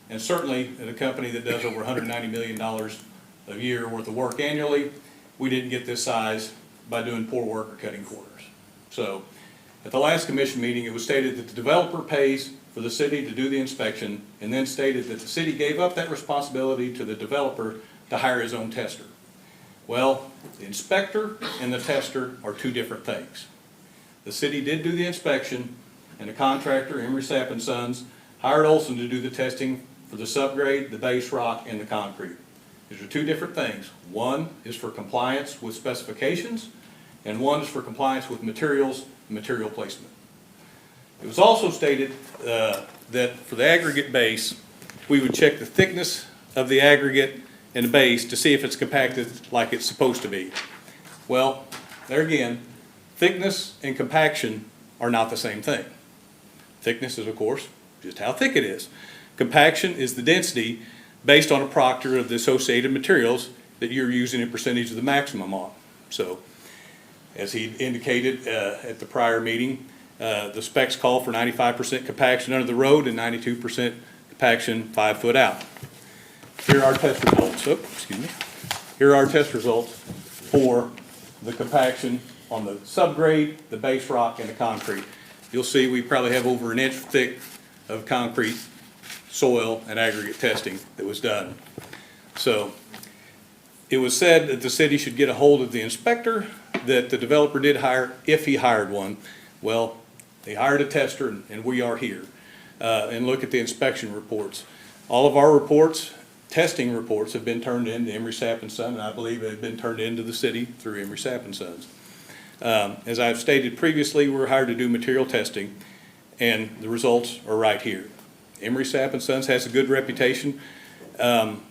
And certainly, at a company that does over $190 million a year worth of work annually, we didn't get this size by doing poor work or cutting corners. So, at the last commission meeting, it was stated that the developer pays for the city to do the inspection, and then stated that the city gave up that responsibility to the developer to hire his own tester. Well, the inspector and the tester are two different things. The city did do the inspection, and the contractor, Emery Sapp & Sons, hired Olson to do the testing for the subgrade, the base rock, and the concrete. These are two different things. One is for compliance with specifications, and one is for compliance with materials and material placement. It was also stated that for the aggregate base, we would check the thickness of the aggregate and the base to see if it's compacted like it's supposed to be. Well, there again, thickness and compaction are not the same thing. Thickness is, of course, just how thick it is. Compaction is the density based on a proctor of the associated materials that you're using a percentage of the maximum on. So, as he indicated at the prior meeting, the specs call for 95% compaction under the road and 92% compaction 5 foot out. Here are our test results. Oh, excuse me. Here are our test results for the compaction on the subgrade, the base rock, and the concrete. You'll see we probably have over an inch thick of concrete, soil, and aggregate testing that was done. So it was said that the city should get a hold of the inspector that the developer did hire, if he hired one. Well, they hired a tester, and we are here. And look at the inspection reports. All of our reports, testing reports, have been turned in to Emery Sapp and Son, and I believe have been turned into the city through Emery Sapp and Sons. As I've stated previously, we're hired to do material testing, and the results are right here. Emery Sapp and Sons has a good reputation, and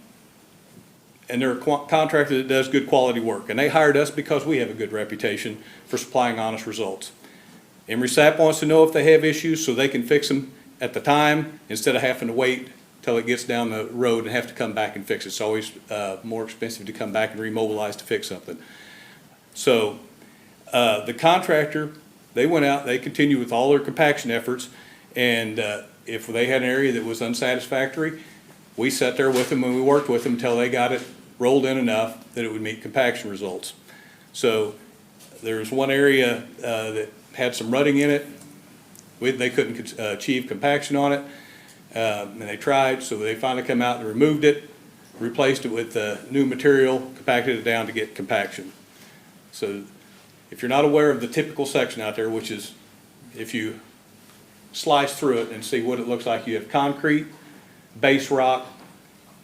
they're a contractor that does good quality work. And they hired us because we have a good reputation for supplying honest results. Emery Sapp wants to know if they have issues so they can fix them at the time instead of having to wait till it gets down the road and have to come back and fix it. It's always more expensive to come back and remobilize to fix something. So the contractor, they went out, they continued with all their compaction efforts, and if they had an area that was unsatisfactory, we sat there with them and we worked with them until they got it rolled in enough that it would meet compaction results. So there's one area that had some rutting in it. They couldn't achieve compaction on it, and they tried, so they finally come out and removed it, replaced it with new material, compacted it down to get compaction. So if you're not aware of the typical section out there, which is if you slice through it and see what it looks like, you have concrete, base rock,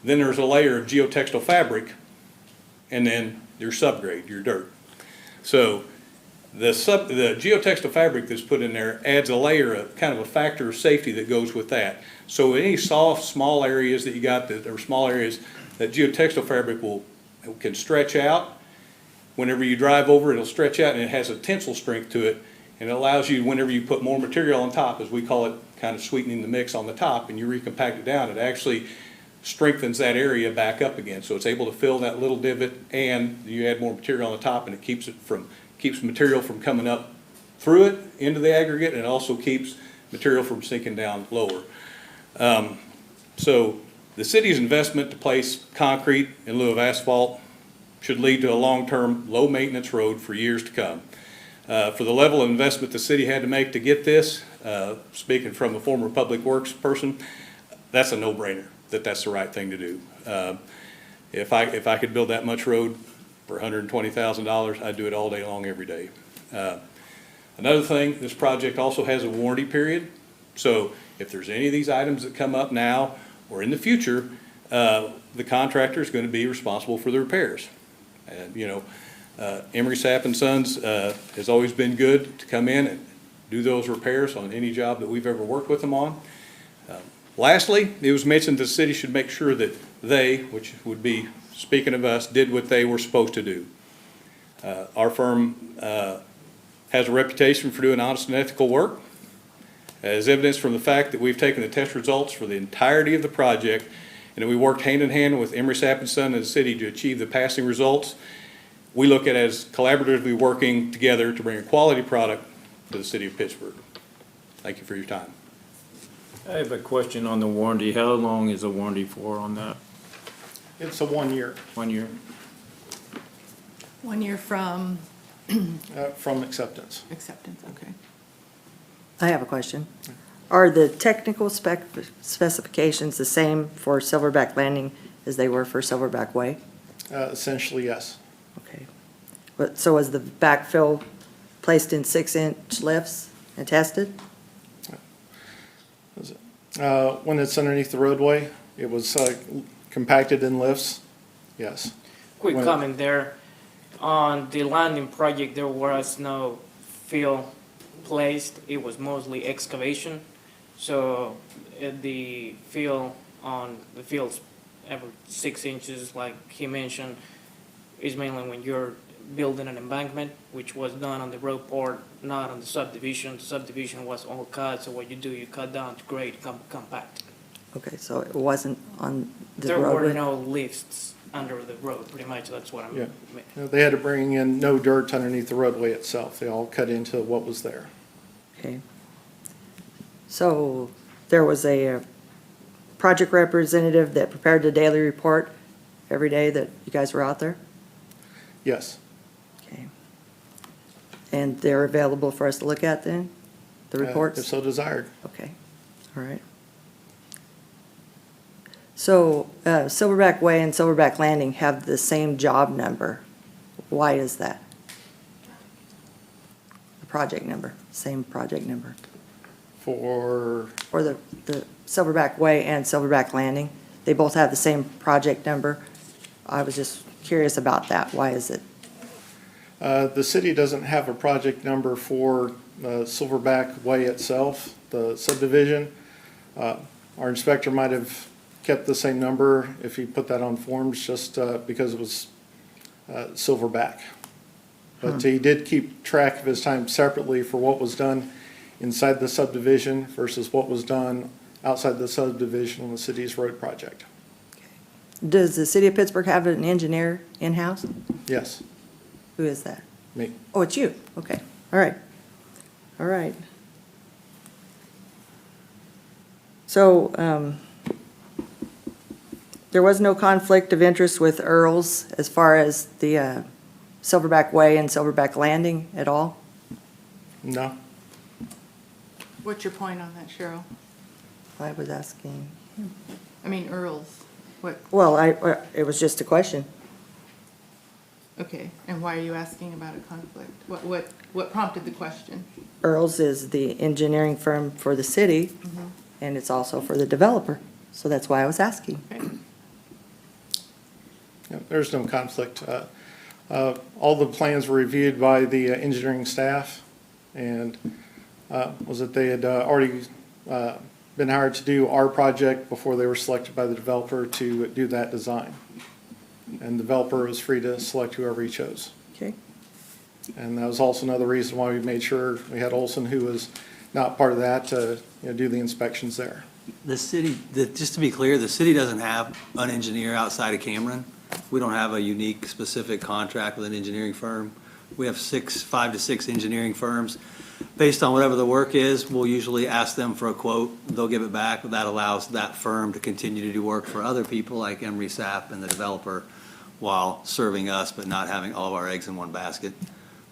then there's a layer of geotextile fabric, and then your subgrade, your dirt. So the geotextile fabric that's put in there adds a layer of kind of a factor of safety that goes with that. So any soft, small areas that you got that are small areas, that geotextile fabric can stretch out. Whenever you drive over, it'll stretch out, and it has a tensile strength to it, and it allows you, whenever you put more material on top, as we call it, kind of sweetening the mix on the top, and you recompact it down, it actually strengthens that area back up again. So it's able to fill that little divot, and you add more material on the top, and it keeps material from coming up through it into the aggregate, and it also keeps material from sinking down lower. So the city's investment to place concrete in lieu of asphalt should lead to a long-term, low-maintenance road for years to come. For the level of investment the city had to make to get this, speaking from a former public works person, that's a no-brainer, that's the right thing to do. If I could build that much road for $120,000, I'd do it all day long, every day. Another thing, this project also has a warranty period. So if there's any of these items that come up now or in the future, the contractor is going to be responsible for the repairs. And, Emery Sapp and Sons has always been good to come in and do those repairs on any job that we've ever worked with them on. Lastly, it was mentioned the city should make sure that they, which would be speaking of us, did what they were supposed to do. Our firm has a reputation for doing honest and ethical work, as evidenced from the fact that we've taken the test results for the entirety of the project, and that we worked hand in hand with Emery Sapp and Son and the city to achieve the passing results. We look at it as collaboratively working together to bring a quality product to the city of Pittsburgh. Thank you for your time. I have a question on the warranty. How long is the warranty for on that? It's a 1 year 1 year? 1 year from from acceptance. acceptance, okay. I have a question. Are the technical specifications the same for Silverback Landing as they were for Silverback Way? Essentially, yes. Okay. So was the backfill placed in 6-inch lifts and tested? When it's underneath the roadway, it was compacted in lifts, yes. Quick When- comment there. On the landing project, there was no fill placed. It was mostly excavation. So the fill on the fields every 6 inches, like he mentioned, is mainly when you're building an embankment, which was done on the road part, not on the subdivision. The subdivision was all cut, so what you do, you cut down to grade, compact. Okay, so it wasn't on the There were roadway? no lifts under the road, pretty much, that's what I'm. Yeah. They had to bring in no dirt underneath the roadway itself. They all cut into what was there. Okay. So there was a project representative that prepared the daily report every day that you guys were out there? Yes. Okay. And they're available for us to look at then, the reports? If so desired. Okay, all right. So Silverback Way and Silverback Landing have the same job number. Why is that? The project number, same project number. For, For the Silverback Way and Silverback Landing, they both have the same project number. I was just curious about that. Why is it? the city doesn't have a project number for Silverback Way itself, the subdivision. Our inspector might have kept the same number if he put that on forms, just because it was Silverback. But he did keep track of his time separately for what was done inside the subdivision versus what was done outside the subdivision on the city's road project. Does the city of Pittsburgh have an engineer in-house? Yes, Who is that? me. Oh, it's you. Okay. All right. All right. So, there was no conflict of interest with Earls as far as the Silverback Way and Silverback Landing at all? No. What's your point on that, Cheryl? I was asking. I mean, Earl's, what, Well, it was just a question. okay, and why are you asking about a conflict? What prompted the question? Earls is the engineering firm for the city, and it's also for the developer. So that's why I was asking. Okay. Yeah, there's no conflict. All the plans were reviewed by the engineering staff, and was that they had already been hired to do our project before they were selected by the developer to do that design. And the developer was free to select whoever he chose. Okay. And that was also another reason why we made sure we had Olson, who was not part of that, to do the inspections there. The city, just to be clear, the city doesn't have an engineer outside of Cameron. We don't have a unique, specific contract with an engineering firm. We have 5 to 6 engineering firms. Based on whatever the work is, we'll usually ask them for a quote. They'll give it back. That allows that firm to continue to do work for other people like Emery Sapp and the developer while serving us, but not having all of our eggs in one basket.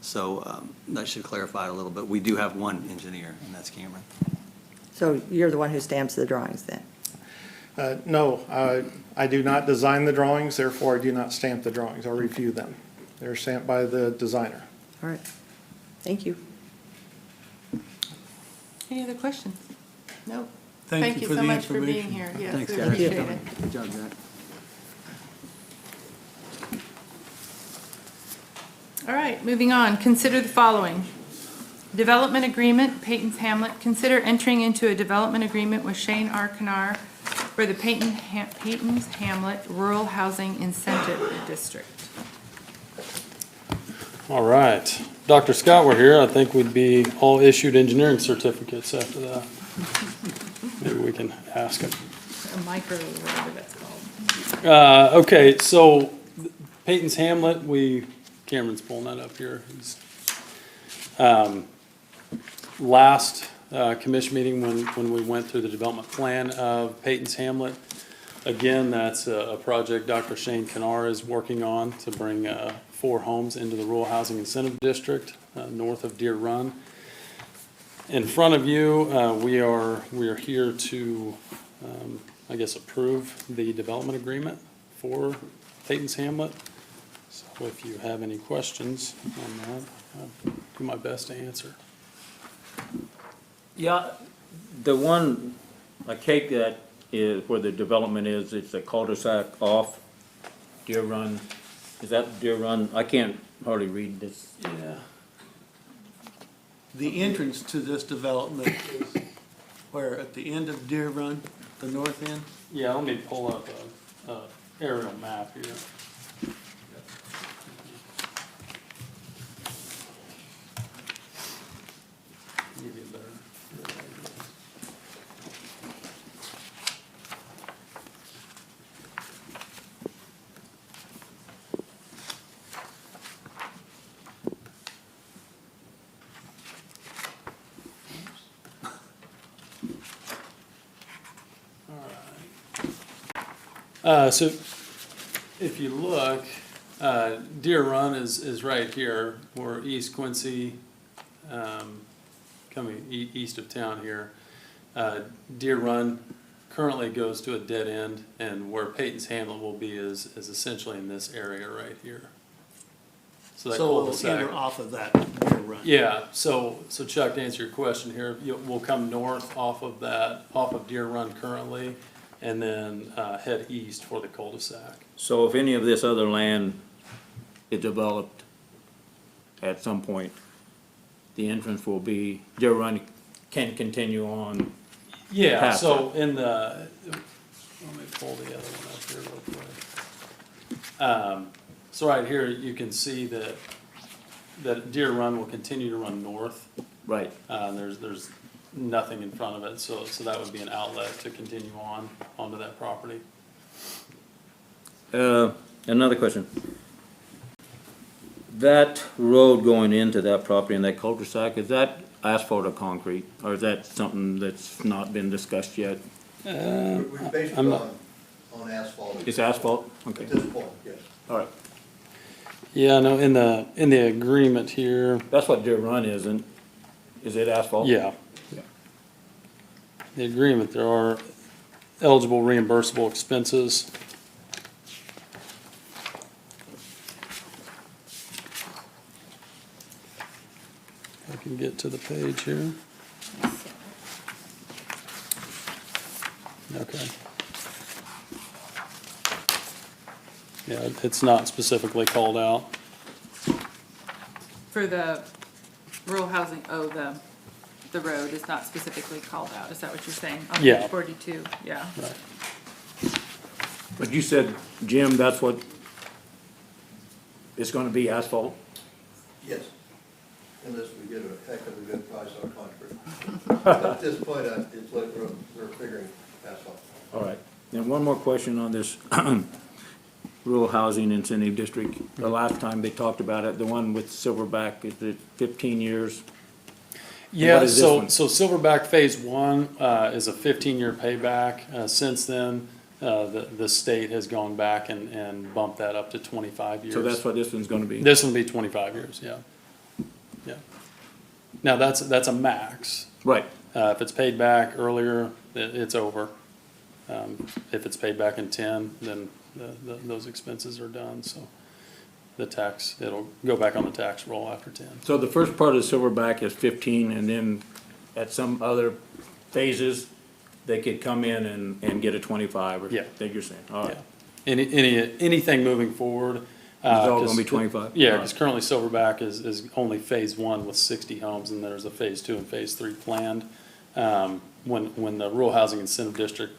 So that should clarify it a little bit. We do have one engineer, and that's Cameron. So you're the one who stamps the drawings then? No, I do not design the drawings, therefore I do not stamp the drawings. I review them. They're stamped by the designer. All right. Thank you. Any other questions? No? Thank you for so the much for being information. here. Yes, Thanks, we guys. appreciate it. Good job, Jack. All right, moving on. Consider the following. Development agreement, Peyton's Hamlet. Consider entering into a development agreement with Shane R. Canar for the Peyton's Hamlet Rural Housing Incentive District. All right. Dr. Scott were here, I think we'd be all issued engineering certificates after that. Maybe we can ask him. A micro, whatever that's called. Okay, so Peyton's Hamlet, Cameron's pulling that up here. Last commission meeting when we went through the development plan of Peyton's Hamlet, again, that's a project Dr. Shane Canar is working on to bring 4 homes into the Rural Housing Incentive District north of Deer Run. In front of you, we are here to, I guess, approve the development agreement for Peyton's Hamlet. So if you have any questions on that, I'll do my best to answer. Yeah, the one, I take that is where the development is, it's a cul-de-sac off Deer Run. Is that Deer Run? I can't hardly read this. Yeah. The entrance to this development is where, at the end of Deer Run, the north end? Yeah, let me pull up a aerial map here. Give you a better. So if you look, Deer Run is right here, or East Quincy, coming east of town here. Deer Run currently goes to a dead end, and where Peyton's Hamlet will be is essentially in this area right here. So that So we'll cul-de-sac. enter off of that Deer Run. Yeah, so Chuck, to answer your question here, we'll come north off of Deer Run currently, and then head east for the cul-de-sac. So if any of this other land is developed at some point, the entrance will be, Deer Run can continue on. Yeah, past so in the, let me pull the other one up here real quick. So right here, you can see that Deer Run will continue to run north. Right. There's nothing in front of it, so that would be an outlet to continue onto that property. Another question. That road going into that property and that cul-de-sac, is that asphalt or concrete? Or is that something that's not been discussed yet? We based it I'm not- on asphalt. It's asphalt? Okay. At this point, yes. All right. Yeah, no, in the agreement here, That's what Deer Run isn't. Is it asphalt? yeah. The agreement, there are eligible reimbursable expenses. I can get to the page here. Okay. Yeah, it's not specifically called out. For the rural housing, the road is not specifically called out, is that what you're saying? On Yeah. page 42, yeah. Right. But you said, Jim, that's what, it's gonna be asphalt? Yes, unless we get a heck of a good price on concrete. But at this point, it's like we're figuring asphalt. All right. And one more question on this rural housing incentive district. The last time they talked about it, the one with Silverback, is it 15 years? Yeah, What is this so one? Silverback Phase 1 is a 15-year payback. Since then, the state has gone back and bumped that up to 25 years. So that's what this one's gonna be? This one will be 25 years, yeah. Yeah. Now, that's a max. Right. If it's paid back earlier, it's over. If it's paid back in 10, then those expenses are done, so it'll go back on the tax roll after 10. So the first part of Silverback is 15, and then at some other phases, they could come in and get a 25, or Yeah. that you're saying, all right. Anything moving forward. It's all gonna be 25? Yeah, All because right. currently Silverback is only Phase 1 with 60 homes, and there's a Phase 2 and Phase 3 planned. When the Rural Housing Incentive District,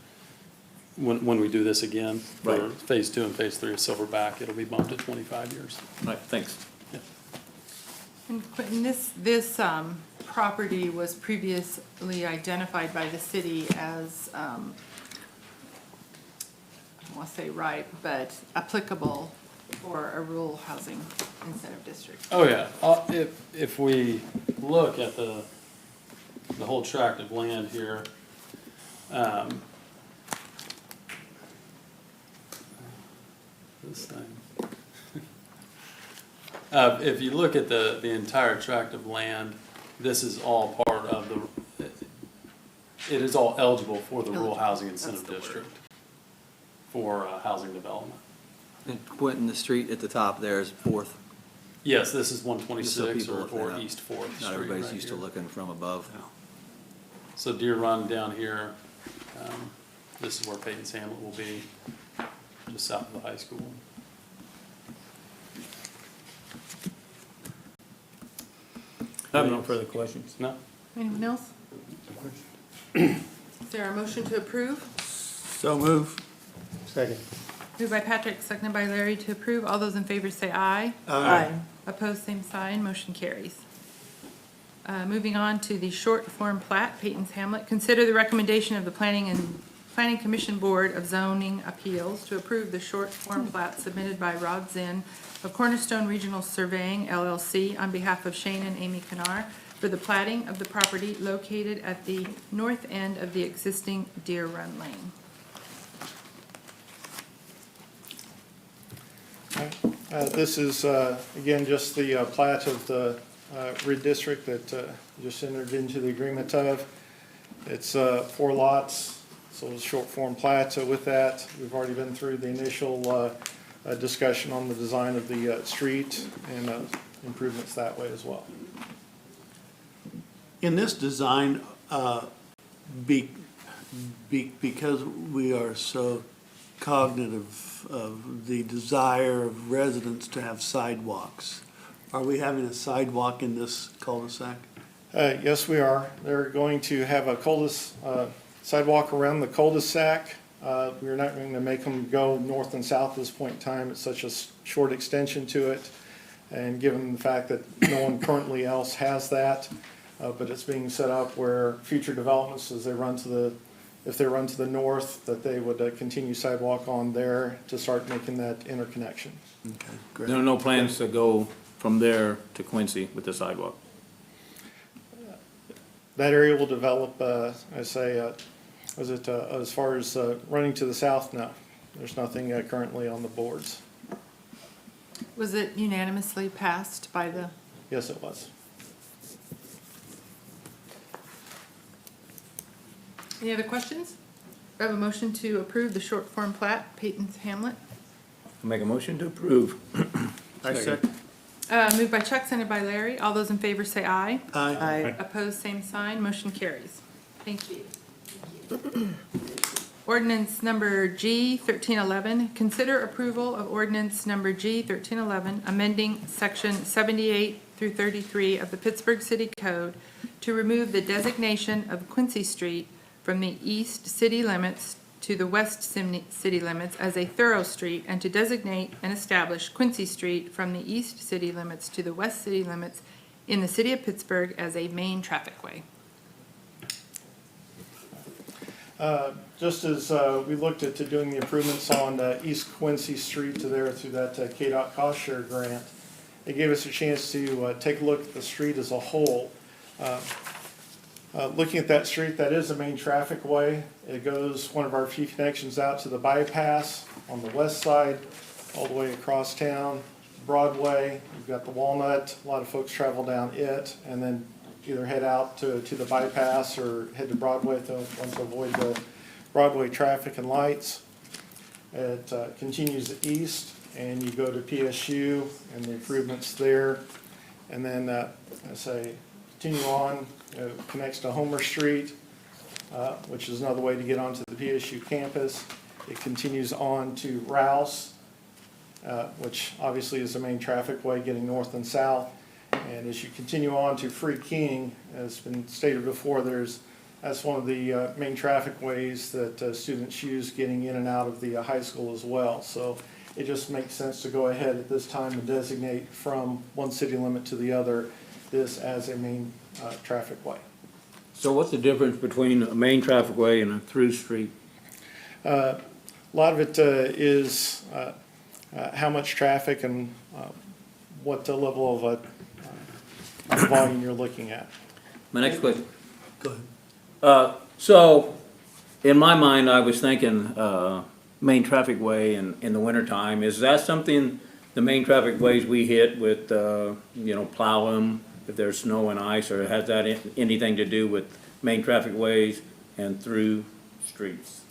when we do this again, for Right. Phase 2 and Phase 3 of Silverback, it'll be bumped to 25 years. All right, thanks. And Quentin, this property was previously identified by the city as, I don't want to say ripe, but applicable for a rural housing incentive district. Oh, yeah. If we look at the whole tract of land here, this thing. If you look at the entire tract of land, this is all part of it is all eligible for the Rural Housing Incentive District for housing development. And Quentin, the street at the top there is Fourth. Yes, this is Just so 126 people look or that up. East Fourth Street. Not everybody's right used to here. looking from above. So Deer Run down here, this is where Peyton's Hamlet will be, just south of the high school. I have no further questions. No? Anyone else? Is there a motion to approve? So move. Second. Moved by Patrick, seconded by Larry to approve. All those in favor say aye. Aye. Opposed, same sign. Motion carries. Moving on to the short form plat, Peyton's Hamlet. Consider the recommendation of the Planning Commission Board of Zoning Appeals to approve the short form plat submitted by Rod Zinn of Cornerstone Regional Surveying LLC on behalf of Shane and Amy Canar for the platting of the property located at the north end of the existing Deer Run Lane. This is, again, just the plat of the RID district that just entered into the agreement of. It's 4 lots, so it's a short form plat with that. We've already been through the initial discussion on the design of the street and improvements that way as well. In this design, because we are so cognitive of the desire of residents to have sidewalks, are we having a sidewalk in this cul-de-sac? Yes, we are. They're going to have a sidewalk around the cul-de-sac. We're not going to make them go north and south at this point in time. It's such a short extension to it. And given the fact that no one currently else has that, but it's being set up where future developments, as they run to the, if they run to the north, that they would continue sidewalk on there to start making that interconnection. Okay, great. There are no plans to go from there to Quincy with the sidewalk? That area will develop, I say, as far as running to the south, no. There's nothing currently on the boards. Was it unanimously passed by the? Yes, it was. Any other questions? We have a motion to approve the short form plat, Peyton's Hamlet. I'll make a motion to approve. I second. Moved by Chuck, seconded by Larry. All those in favor say aye. Aye. Opposed, same sign. Motion carries. Thank you. Ordinance number G 1311. Consider approval of ordinance number G 1311, amending section 78 through 33 of the Pittsburgh City Code to remove the designation of Quincy Street from the east city limits to the west city limits as a thorough street, and to designate and establish Quincy Street from the east city limits to the west city limits in the city of Pittsburgh as a main traffic way. Just as we looked at doing the improvements on East Quincy Street to there through that KDOT cost share grant, it gave us a chance to take a look at the street as a whole. Looking at that street, that is a main traffic way. It goes one of our few connections out to the bypass on the west side, all the way across town, Broadway. You've got the Walnut. A lot of folks travel down it, and then either head out to the bypass or head to Broadway if they want to avoid the Broadway traffic and lights. It continues east, and you go to PSU and the improvements there. And then, continue on, connects to Homer Street, which is another way to get onto the PSU campus. It continues on to Rouse, which obviously is the main traffic way getting north and south. And as you continue on to Free King, as been stated before, that's one of the main traffic ways that students use getting in and out of the high school as well. So it just makes sense to go ahead at this time and designate from one city limit to the other this as a main traffic way. So what's the difference between a main traffic way and a through street? A lot of it is how much traffic and what the level of volume you're looking at. My next question. Go ahead. So, in my mind, I was thinking main traffic way in the wintertime. Is that something, the main traffic ways we hit with, plow them if there's snow and ice, or has that anything to do with main traffic ways and through streets?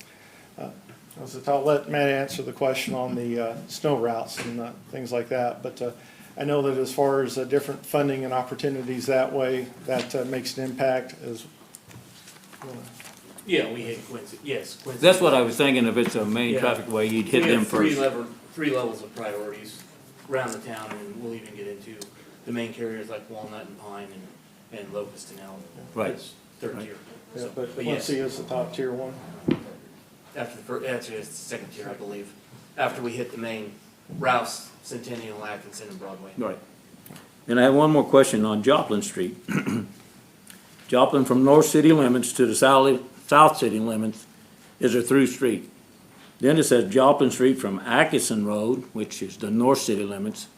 I'll let Matt answer the question on the snow routes and things like that, but I know that as far as different funding and opportunities that way, that makes an impact as. Yeah, we hit Quincy, yes. Quincy. That's what I was thinking, if it's a main Yeah. traffic way, you'd hit them first. We have three levels of priorities around the town, and we'll even get into the main carriers like Walnut and Pine and Locust and Elm. Right. It's third tier. Yeah, So, but yes, Quincy is the top tier one. after the first, actually it's the second tier, I believe. After we hit the main Rouse, Centennial, Atkinson, and Broadway. Right. And I have one more question on Joplin Street. Joplin from north city limits to the south city limits is a through street. Then it says Joplin Street from Atkinson Road, which is the north city limits,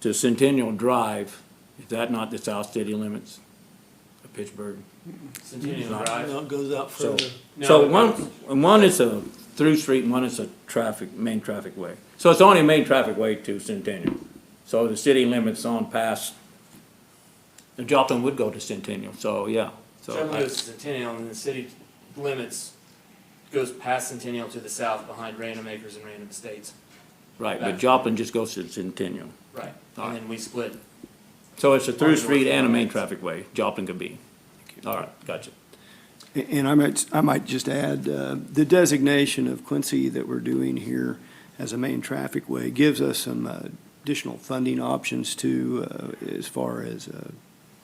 to Centennial Drive. Is that not the south city limits of Pittsburgh? Centennial Not. Drive. No, it goes out So, further. so one is a through street and one is a main traffic way. So it's only a main traffic way to Centennial. So the city limits on past, the Joplin would go to Centennial, so yeah. So Joplin goes to Centennial, and the city limits goes past Centennial to the south behind Random Acres and Random Estates. right, but Joplin just goes to Centennial. Right, and then we split. So it's a through street and a main traffic way, Joplin could be. All right, gotcha. And I might just add, the designation of Quincy that we're doing here as a main traffic way gives us some additional funding options too, as far as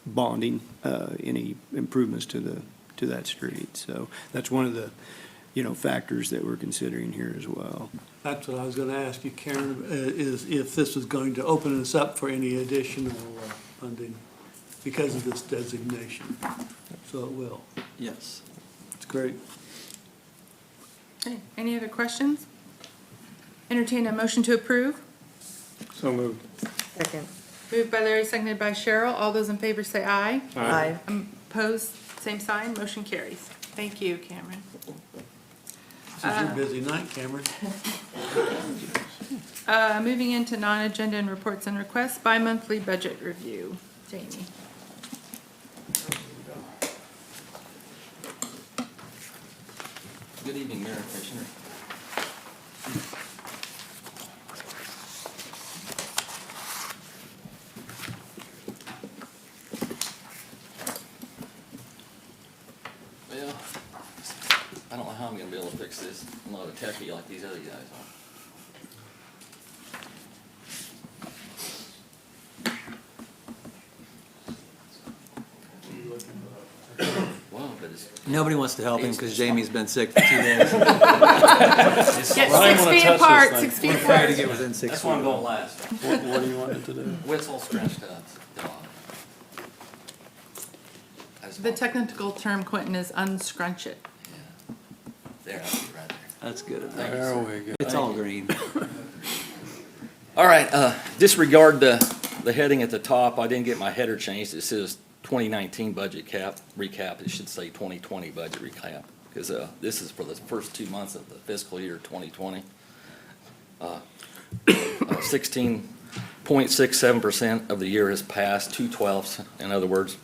bonding any improvements to that street. So that's one of the, factors that we're considering here as well. That's what I was gonna ask you, Karen, is if this is going to open us up for any additional funding because of this designation. So it will. Yes. It's great. Okay, any other questions? Entertain a motion to approve. So moved. Second. Moved by Larry, seconded by Cheryl. All those in favor say aye. Aye. Opposed, same sign. Motion carries. Thank you, Cameron. This is your busy night, Cameron. Moving into non-agenda and reports and requests, bi-monthly budget review. Jamie. Good evening, Mayor and Commissioner. Well, I don't know how I'm gonna be able to fix this. I'm not a techie like these other guys are. Wow, but it's. Nobody wants to help him because Jamie's been sick for 2 days. Get 6 feet apart, 6 feet We're trying to apart. get within 6 That's feet. why I'm going last. What do you want it to do? Whistle scratch nuts. The technical term, Quentin, is unscrunch it. There, I'll be right there. That's good. There we go. It's all green. All right, disregard the heading at the top. I didn't get my header changed. It says 2019 budget recap. It should say 2020 budget recap, because this is for the first 2 months of the fiscal year 2020. 16.67% of the year has passed, 2/12, in other words.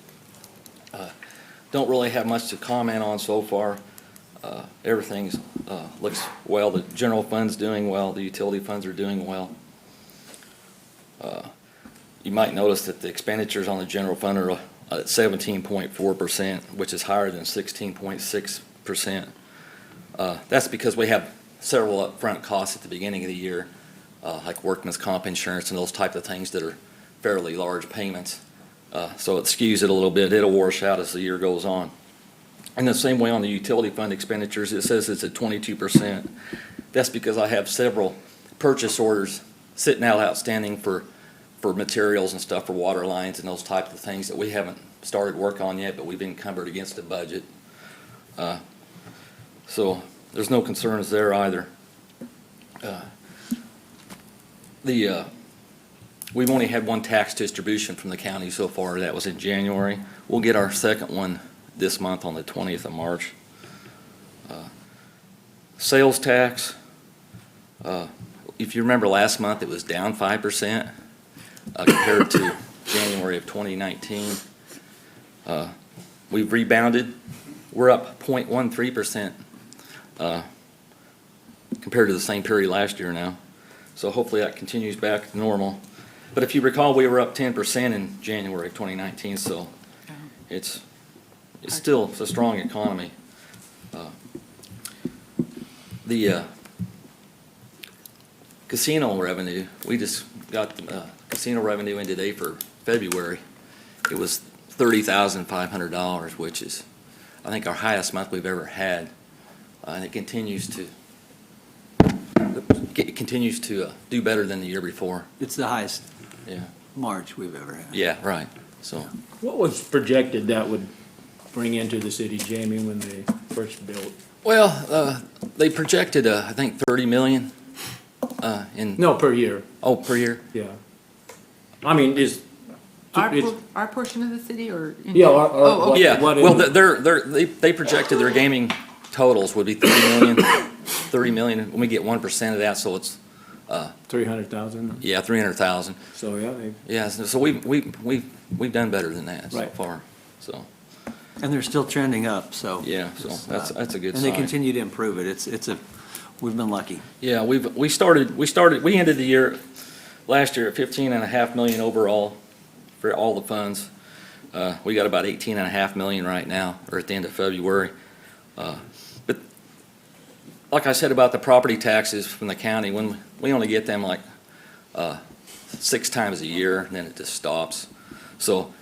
Don't really have much to comment on so far. Everything's looks well. The general fund's doing well. The utility funds are doing well. You might notice that the expenditures on the general fund are at 17.4%, which is higher than 16.6%. That's because we have several upfront costs at the beginning of the year, like workman's comp insurance and those type of things that are fairly large payments. So it skews it a little bit. It'll wash out as the year goes on. And the same way on the utility fund expenditures, it says it's at 22%. That's because I have several purchase orders sitting out outstanding for materials and stuff for water lines and those types of things that we haven't started work on yet, but we've encumbered against the budget. So there's no concerns there either. We've only had one tax distribution from the county so far. That was in January. We'll get our second one this month on the 20th of March. Sales tax, if you remember last month, it was down 5% compared to January of 2019. We've rebounded. We're up 0.13% compared to the same period last year now. So hopefully that continues back to normal. But if you recall, we were up 10% in January of 2019, so it's still a strong economy. The casino revenue, we just got casino revenue in today for February. It was $30,500, which is, I think, our highest month we've ever had, and it continues to do better than the year before. It's the highest Yeah. March we've ever had. Yeah, right. So, what was projected that would bring into the city, Jamie, when they first built? Well, they projected, I think, 30 million in. No, per year. Oh, per year? Yeah. I mean, Our portion of the city or? Yeah, Oh, okay. Yeah, well, they projected their gaming totals would be 30 million. 30 million, when we get 1% of that, so it's, 300,000? yeah, 300,000. So, yeah, they, Yeah, so we've done better than that so Right. far, so, And they're still trending up, so. yeah, so that's a good And sign. they continue to improve it. We've been lucky. Yeah, we ended the year, last year at 15.5 million overall for all the funds. We got about 18.5 million right now, or at the end of February. But like I said about the property taxes from the county, when we only get them like 6 times a year, and then it just stops. So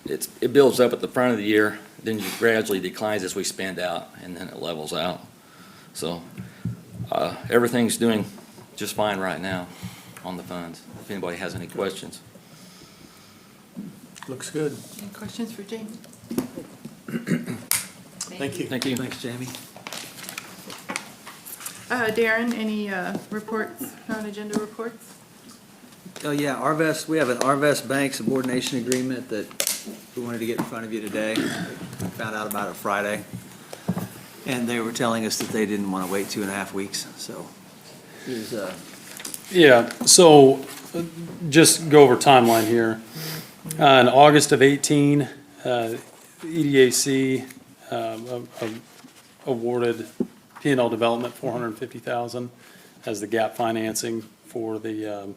it builds up at the front of the year, then it gradually declines as we spend out, and then it levels out. So everything's doing just fine right now on the funds, if anybody has any questions. Looks good. Any questions for Jamie? Thank you. Thank you. Thanks, Jamie. Darren, any reports, non-agenda reports? Oh, yeah, Arvest, we have an Arvest Bank subordination agreement that we wanted to get in front of you today. We found out about it Friday. And they were telling us that they didn't want to wait 2.5 weeks, so. Is, Yeah, so just go over timeline here. In August of 18, EDAC awarded P&L Development $450,000 as the gap financing for the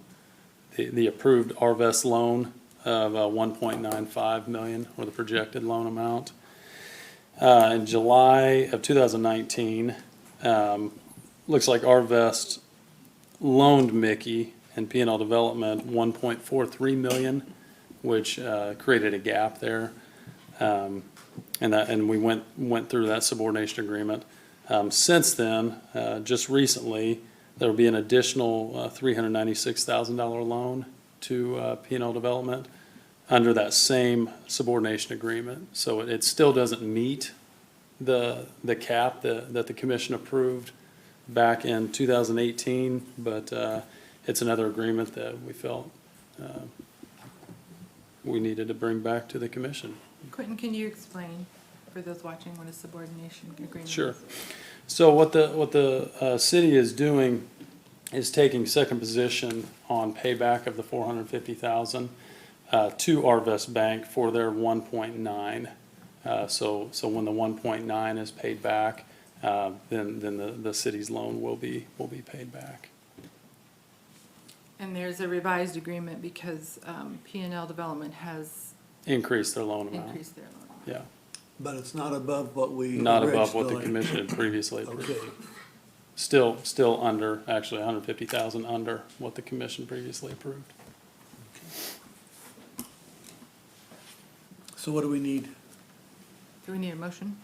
approved Arvest loan of $1.95 million, or the projected loan amount. In July of 2019, looks like Arvest loaned Mickey and P&L Development $1.43 million, which created a gap there. And we went through that subordination agreement. Since then, just recently, there will be an additional $396,000 loan to P&L Development under that same subordination agreement. So it still doesn't meet the cap that the commission approved back in 2018, but it's another agreement that we felt we needed to bring back to the commission. Quentin, can you explain for those watching what a subordination agreement is? Sure. So what the city is doing is taking second position on payback of the $450,000 to Arvest Bank for their 1.9. So when the 1.9 is paid back, then the city's loan will be paid back. And there's a revised agreement because P&L Development has Increase their loan amount. increased their loan. Yeah, But it's not above what we. not above what the originally- commission had previously approved. Okay. Still under, actually 150,000 under what the commission previously approved. So what do we need? Do we need a motion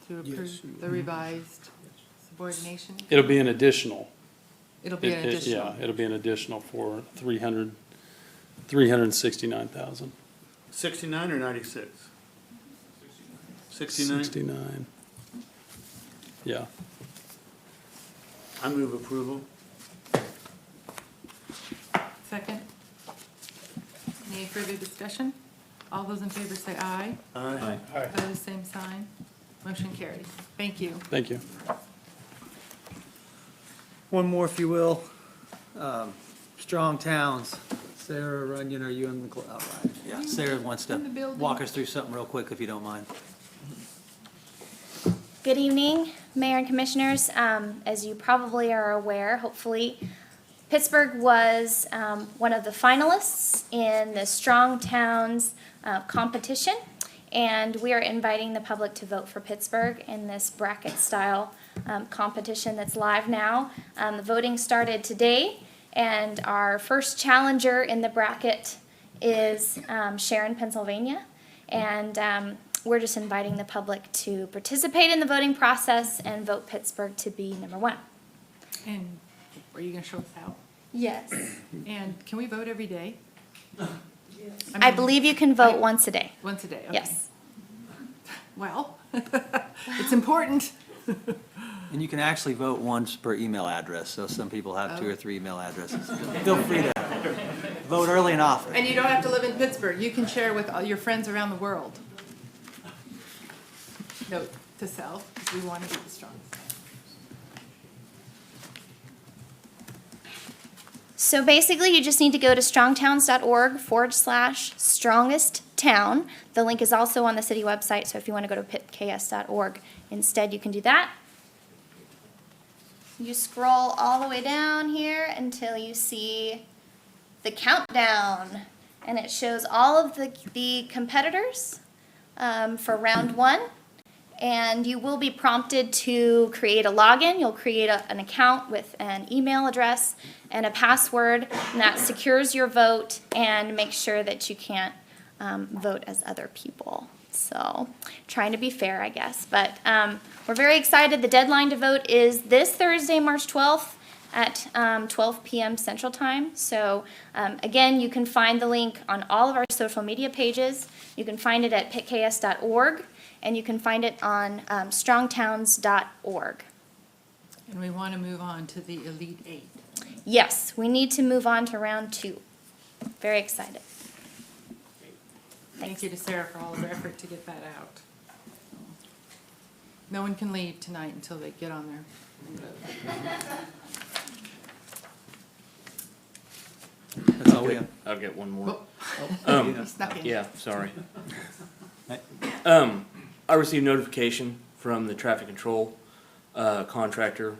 to approve the revised subordination? It'll be an additional. It'll be an additional. Yeah, it'll be an additional for 369,000. 69 or 96? 69? 69. Yeah. I move approval. Second? Any further discussion? All those in favor say aye. Aye. Opposed, same sign. Motion carries. Thank you. Thank you. One more, if you will. Strong towns. Sarah Runyon, are you in the, all right. Yeah, Sarah wants to In the building. walk us through something real quick, if you don't mind. Good evening, Mayor and Commissioners. As you probably are aware, hopefully, Pittsburgh was one of the finalists in the Strong Towns competition, and we are inviting the public to vote for Pittsburgh in this bracket-style competition that's live now. The voting started today, and our first challenger in the bracket is Sharon, Pennsylvania, and we're just inviting the public to participate in the voting process and vote Pittsburgh to be number 1. And are you going to show us how? Yes. And can we vote every day? I believe you can vote once a day. Once a day, okay. Yes. Well, it's important. And you can actually vote once per email address, so some people have 2 or 3 email addresses. Feel free to vote early and often. And you don't have to live in Pittsburgh. You can share with all your friends around the world. Note to self, because we want to be the strongest. So basically, you just need to go to strongtowns.org/strongesttown. The link is also on the city website, so if you want to go to pitks.org instead, you can do that. You scroll all the way down here until you see the countdown, and it shows all of the competitors for round one. And you will be prompted to create a login. You'll create an account with an email address and a password, and that secures your vote and makes sure that you can't vote as other people. So, trying to be fair, I guess. But we're very excited. The deadline to vote is this Thursday, March 12th at 12 p.m. Central Time. So, again, you can find the link on all of our social media pages. You can find it at pitks.org. And you can find it on strongtowns.org. And we want to move on to the Elite Eight. Yes, we need to move on to round 2. Very excited. Thank you to Sarah for all of her effort to get that out. No one can leave tonight until they get on there. That's all we have. I've got one more. He snuck in. Yeah, sorry. I received notification from the traffic control contractor.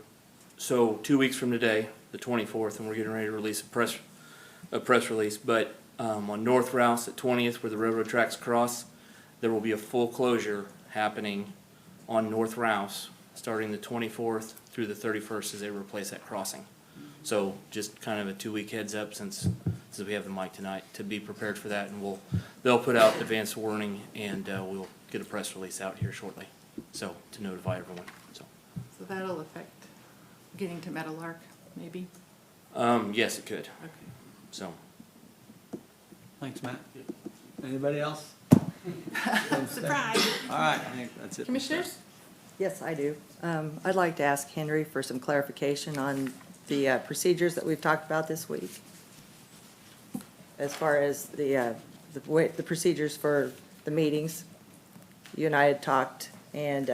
So 2 weeks from today, the 24th, and we're getting ready to release a press release. But on North Rouse at 20th, where the railroad tracks cross, there will be a full closure happening on North Rouse, starting the 24th through the 31st as they replace that crossing. So just kind of a 2-week heads up since we have the mic tonight to be prepared for that, and they'll put out advance warning, and we'll get a press release out here shortly, so to notify everyone. So that'll affect getting to Meadowlark, maybe? Yes, it could. Okay. So. Thanks, Matt. Anybody else? Surprise. All right, I think that's it. Commissioners? Yes, I do. I'd like to ask Henry for some clarification on the procedures that we've talked about this week. As far as the procedures for the meetings, you and I had talked, and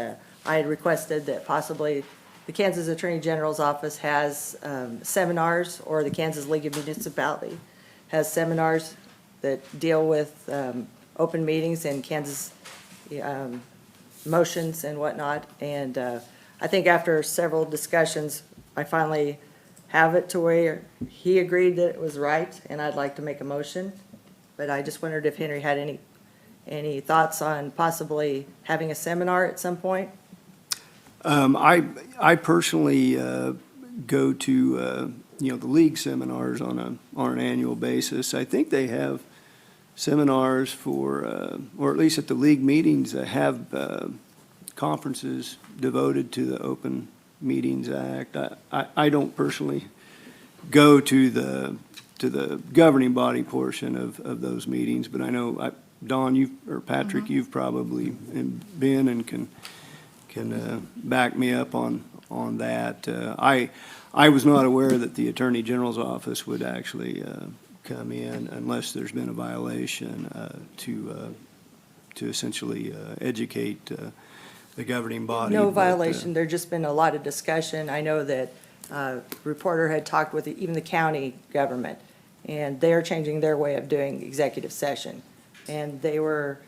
I had requested that possibly the Kansas Attorney General's office has seminars, or the Kansas League of Municipalities has seminars that deal with open meetings and Kansas motions and whatnot. And I think after several discussions, I finally have it to where he agreed that it was right, and I'd like to make a motion. But I just wondered if Henry had any thoughts on possibly having a seminar at some point? I personally go to, the league seminars on an annual basis. I think they have seminars for, or at least at the league meetings, have conferences devoted to the Open Meetings Act. I don't personally go to the governing body portion of those meetings, but I know, Dawn, or Patrick, you've probably been and can back me up on that. I was not aware that the Attorney General's office would actually come in unless there's been a violation to essentially educate the governing body. No violation, there's just been a lot of discussion. I know that reporter had talked with even the county government, and they're changing their way of doing executive session. And they were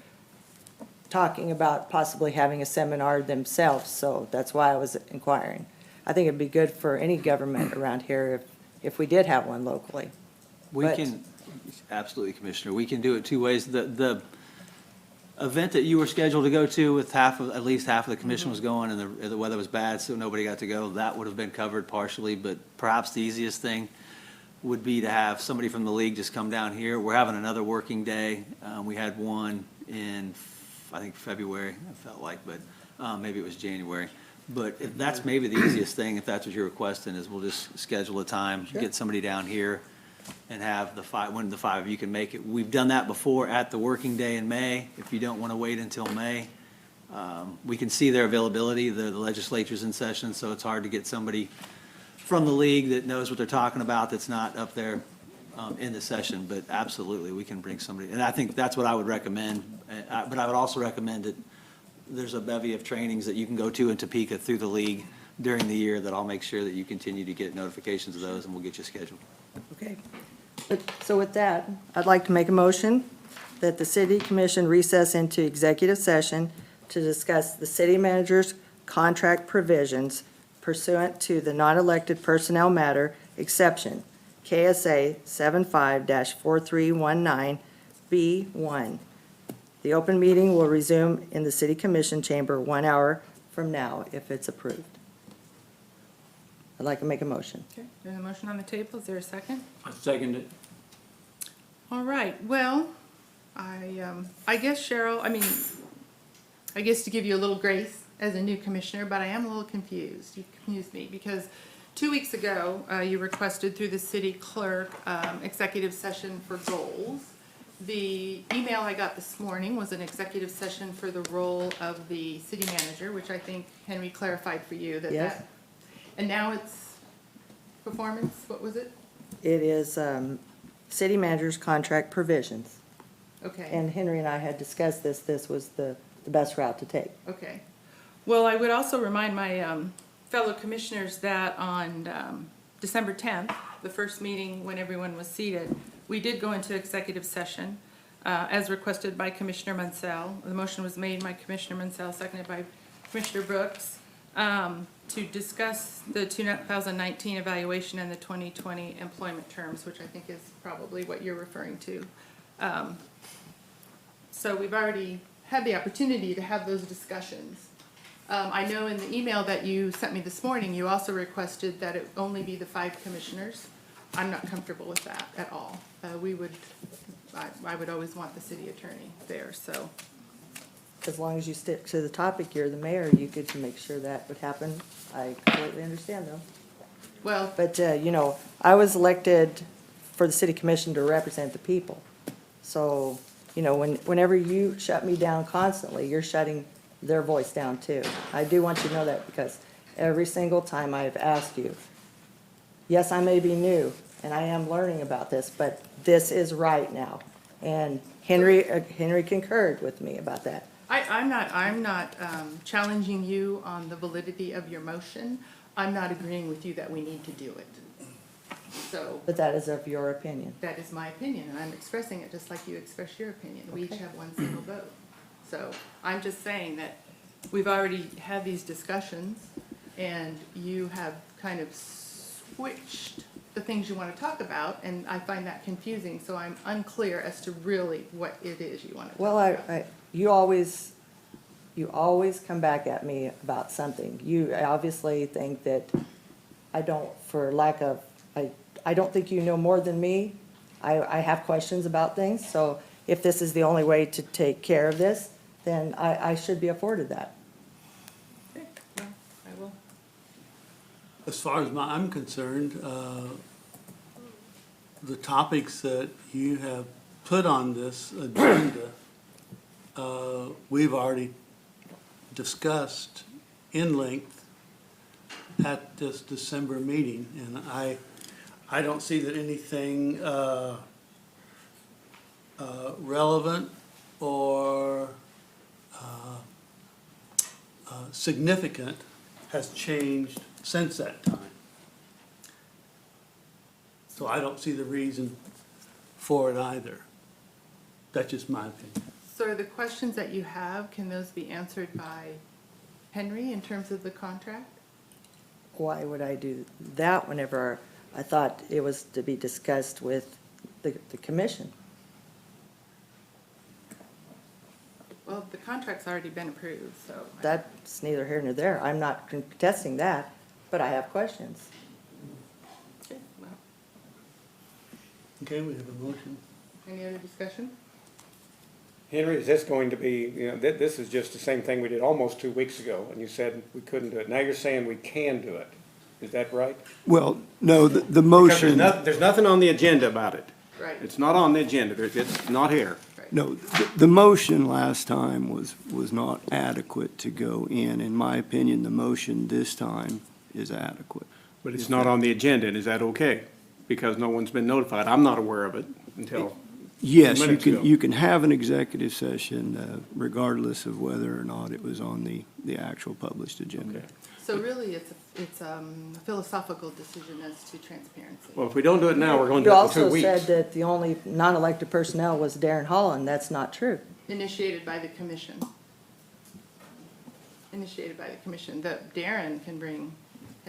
talking about possibly having a seminar themselves, so that's why I was inquiring. I think it'd be good for any government around here if we did have one locally. We can, absolutely, Commissioner, we can do it two ways. The event that you were scheduled to go to with at least half of the commission was going, and the weather was bad, so nobody got to go, that would have been covered partially, but perhaps the easiest thing would be to have somebody from the league just come down here. We're having another working day. We had one in, I think, February, I felt like, but maybe it was January. But if that's maybe the easiest thing, if that's what you're requesting, is we'll just schedule a time, get somebody down here, and have one of the five of you can make it. We've done that before at the working day in May. If you don't want to wait until May, we can see their availability. The legislature's in session, so it's hard to get somebody from the league that knows what they're talking about that's not up there in the session. But absolutely, we can bring somebody. And I think that's what I would recommend. But I would also recommend that there's a bevy of trainings that you can go to in Topeka through the league during the year that I'll make sure that you continue to get notifications of those, and we'll get you scheduled. Okay. So with that, I'd like to make a motion that the city commission recess into executive session to discuss the city manager's contract provisions pursuant to the non-elected personnel matter exception, KSA 75-4319B1. The open meeting will resume in the city commission chamber 1 hour from now if it's approved. I'd like to make a motion. Okay, there's a motion on the table. Is there a second? I second it. All right, well, I guess Cheryl, I guess to give you a little grace as a new commissioner, but I am a little confused. You confused me because 2 weeks ago, you requested through the city clerk, executive session for goals. The email I got this morning was an executive session for the role of the city manager, which I think Henry clarified for you that Yes. that. And now it's performance, what was it? It is city manager's contract provisions. Okay. And Henry and I had discussed this. This was the best route to take. Okay. Well, I would also remind my fellow commissioners that on December 10th, the first meeting when everyone was seated, we did go into executive session as requested by Commissioner Munsell. The motion was made by Commissioner Munsell, seconded by Commissioner Brooks, to discuss the 2019 evaluation and the 2020 employment terms, which I think is probably what you're referring to. So we've already had the opportunity to have those discussions. I know in the email that you sent me this morning, you also requested that it only be the 5 commissioners. I'm not comfortable with that at all. I would always want the city attorney there, so. As long as you stick to the topic, you're the mayor, you could make sure that would happen. I completely understand though. Well. But, I was elected for the city commission to represent the people. So, whenever you shut me down constantly, you're shutting their voice down too. I do want you to know that because every single time I've asked you, yes, I may be new and I am learning about this, but this is right now. And Henry concurred with me about that. I'm not challenging you on the validity of your motion. I'm not agreeing with you that we need to do it. So. But that is of your opinion. That is my opinion, and I'm expressing it just like you express your opinion. We each have one single vote. So I'm just saying that we've already had these discussions, and you have kind of switched the things you want to talk about, and I find that confusing, so I'm unclear as to really what it is you want to talk about. Well, you always come back at me about something. You obviously think that I don't think you know more than me. I have questions about things, so if this is the only way to take care of this, then I should be afforded that. Okay, well, I will. As far as I'm concerned, the topics that you have put on this agenda, we've already discussed in length at this December meeting, and I don't see that anything relevant or significant has changed since that time. So I don't see the reason for it either. That's just my opinion. So are the questions that you have, can those be answered by Henry in terms of the contract? Why would I do that whenever I thought it was to be discussed with the commission? Well, the contract's already been approved, so. That's neither here nor there. I'm not contesting that, but I have questions. Okay, well, Okay, we have a motion. any other discussion? Henry, is this going to be, this is just the same thing we did almost 2 weeks ago, and you said we couldn't do it. Now you're saying we can do it. Is that right? Well, no, the Because motion, there's nothing on the agenda about it. Right. It's not on the agenda. It's not here. no, the motion last time was not adequate to go in my opinion, the motion this time is adequate. But it's not on the agenda, and is that okay? Because no one's been notified. I'm not aware of it until Yes, Minutes ago. you can have an executive session regardless of whether or not it was on the actual published agenda. Okay. So really, it's a philosophical decision as to transparency. Well, if we don't do it now, we're going to You do it in 2 also weeks. said that the only non-elected personnel was Darren Holland. That's not true. Initiated by the commission. Initiated by the commission. That Darren can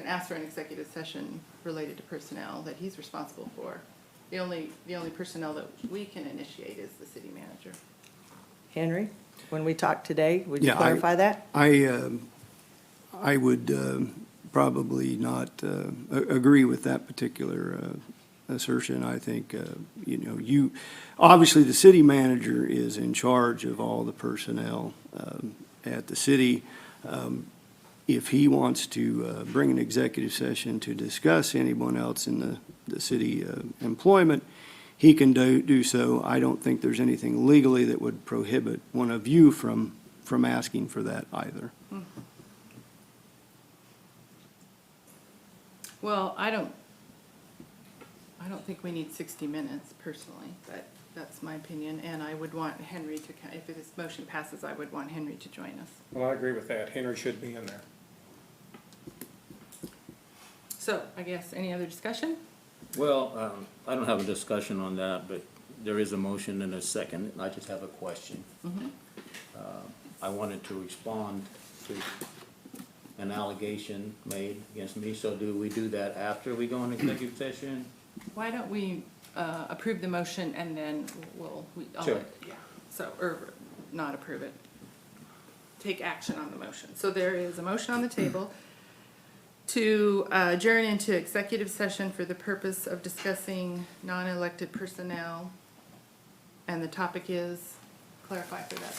ask for an executive session related to personnel that he's responsible for. The only personnel that we can initiate is the city manager. Henry, when we talked today, would you Yeah, clarify that? I would probably not agree with that particular assertion. I think, obviously, the city manager is in charge of all the personnel at the city. If he wants to bring an executive session to discuss anyone else in the city employment, he can do so. I don't think there's anything legally that would prohibit one of you from asking for that either. Well, I don't think we need 60 minutes personally, but that's my opinion, and I would want Henry to, if this motion passes, I would want Henry to join us. Well, I agree with that. Henry should be in there. So, I guess, any other discussion? Well, I don't have a discussion on that, but there is a motion and a second. I just have a question. I wanted to respond to an allegation made against me, so do we do that after we go into executive session? Why don't we approve the motion and then Sure. or not approve it. Take action on the motion. So there is a motion on the table to adjourn into executive session for the purpose of discussing non-elected personnel. And the topic is, clarify for that.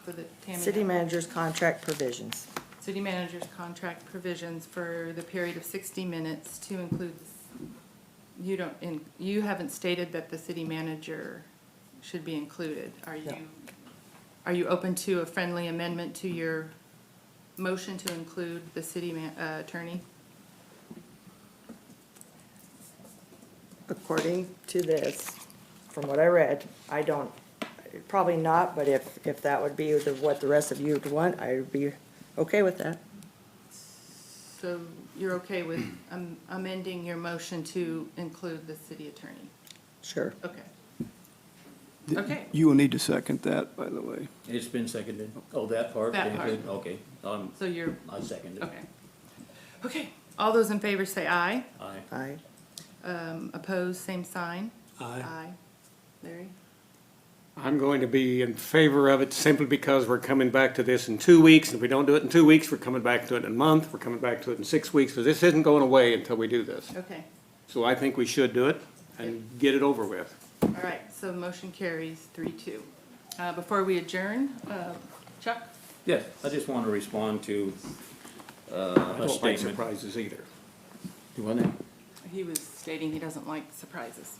For the Tammy. City manager's contract provisions. City manager's contract provisions for the period of 60 minutes to include, you haven't stated that the city manager should be included. Are you open to a friendly amendment to your motion to include the city attorney? According to this, from what I read, I don't, probably not, but if that would be what the rest of you would want, I would be okay with that. So you're okay with amending your motion to include the city attorney? Sure. Okay. Okay. You will need to second that, by the way. It's been seconded. Oh, that part? That part. Okay. So you're, I second it. okay. Okay, all those in favor say aye. Aye. Aye. Opposed, same sign. Aye. Aye. Larry? I'm going to be in favor of it simply because we're coming back to this in 2 weeks. And if we don't do it in 2 weeks, we're coming back to it in a month. We're coming back to it in 6 weeks, because this isn't going away until we do this. Okay, So I think we should do it and get it over with. all right, so motion carries 3-2. Before we adjourn, Chuck? Yes, I just want to respond to I a don't like statement. surprises either. You want that? He was stating he doesn't like surprises.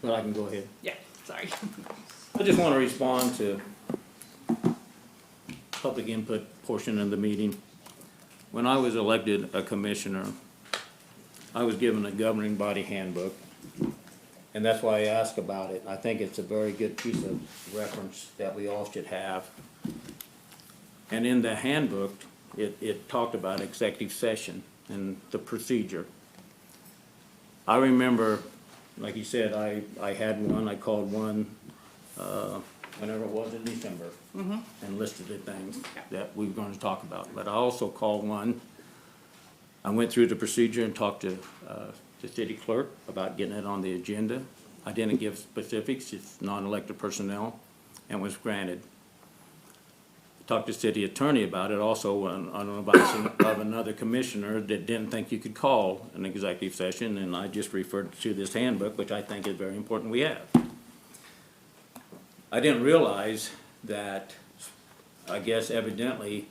Well, I can go ahead. Yeah, sorry. I just want to respond to public input portion of the meeting. When I was elected a commissioner, I was given a governing body handbook, and that's why I ask about it. I think it's a very good piece of reference that we all should have. And in the handbook, it talked about executive session and the procedure. I remember, like you said, I had one, I called one, whenever it was in December, and listed the things that we were going to talk about. But I also called one, I went through the procedure and talked to the city clerk about getting it on the agenda. I didn't give specifics, it's non-elected personnel, and was granted. Talked to city attorney about it also on advice of another commissioner that didn't think you could call an executive session, and I just referred to this handbook, which I think is very important we have. I didn't realize that, I guess evidently,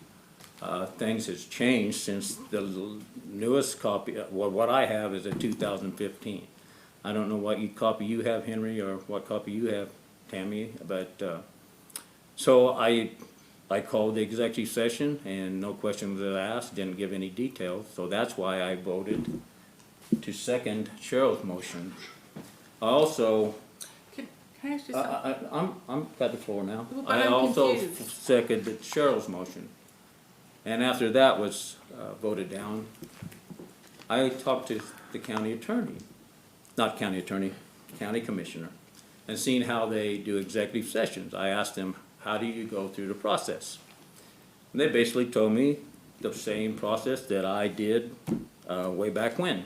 things has changed since the newest copy, well, what I have is a 2015. I don't know what copy you have, Henry, or what copy you have, Tammy, but, so I called the executive session and no questions were asked, didn't give any details, so that's why I voted to second Cheryl's motion. I also Can I ask you something? I'm got the floor now. Well, but I I'm also confused. seconded Cheryl's motion. And after that was voted down, I talked to the county attorney, not county attorney, county commissioner, and seen how they do executive sessions. I asked them, how do you go through the process? And they basically told me the same process that I did way back when.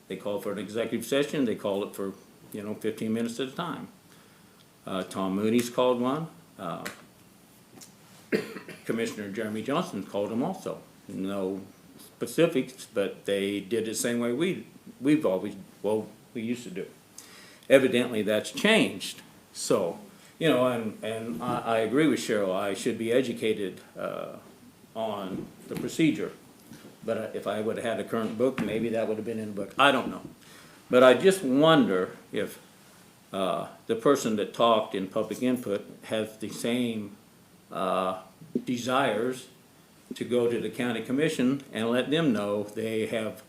They called for an executive session, they called it for, 15 minutes at a time. Tom Moody's called one. Commissioner Jeremy Johnson called them also. No specifics, but they did it the same way we used to do. Evidently, that's changed. So, and I agree with Cheryl, I should be educated on the procedure. But if I would have had a current book, maybe that would have been in the book. I don't know. But I just wonder if the person that talked in public input has the same desires to go to the county commission and let them know they have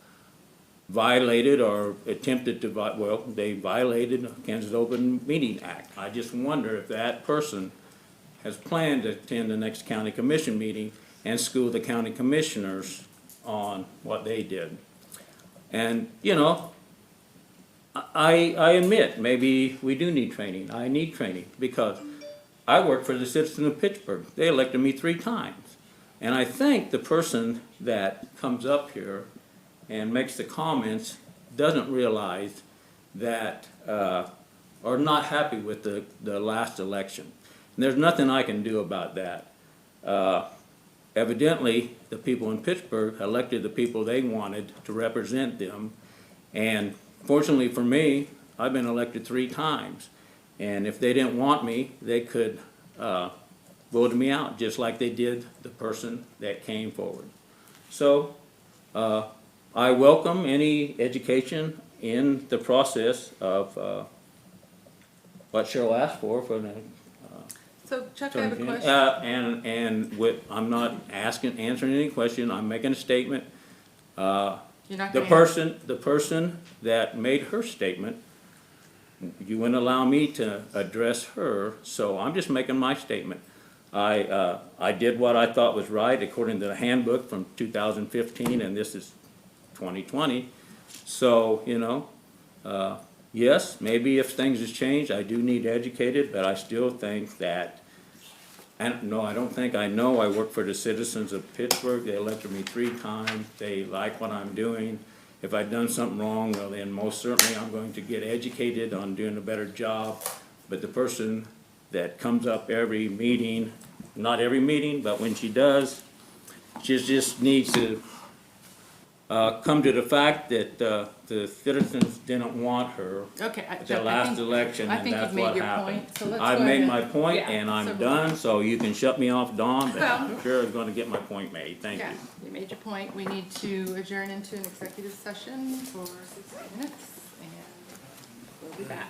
violated or attempted to, they violated Kansas Open Meeting Act. I just wonder if that person has planned to attend the next county commission meeting and school the county commissioners on what they did. And, I admit, maybe we do need training. I need training because I work for the citizens of Pittsburgh. They elected me 3 times. And I think the person that comes up here and makes the comments doesn't realize that, are not happy with the last election. And there's nothing I can do about that. Evidently, the people in Pittsburgh elected the people they wanted to represent them. And fortunately for me, I've been elected 3 times. And if they didn't want me, they could vote me out, just like they did the person that came forward. So I welcome any education in the process of what Cheryl asked for the So Chuck, I have a question. I'm not answering any question. I'm making a statement. You're not The gonna person that made her statement, you wouldn't allow me to address her, so I'm just making my statement. I did what I thought was right according to the handbook from 2015, and this is 2020. So, yes, maybe if things has changed, I do need educated, but I still think that, and no, I don't think I know. I work for the citizens of Pittsburgh. They elected me 3 times. They like what I'm doing. If I've done something wrong, well, then most certainly I'm going to get educated on doing a better job. But the person that comes up every meeting, not every meeting, but when she does, she just needs to come to the fact that the citizens didn't want her Okay, at Chuck, the last election, I and think that's you've made what your happened. point, so let's I've go made ahead. my point, Yeah, and I'm so- done, so you can shut me off, Dawn, but Well- I'm sure I'm gonna get my point made. Thank you. Yeah, you made your point. We need to adjourn into an executive session for 60 minutes, and we'll be back.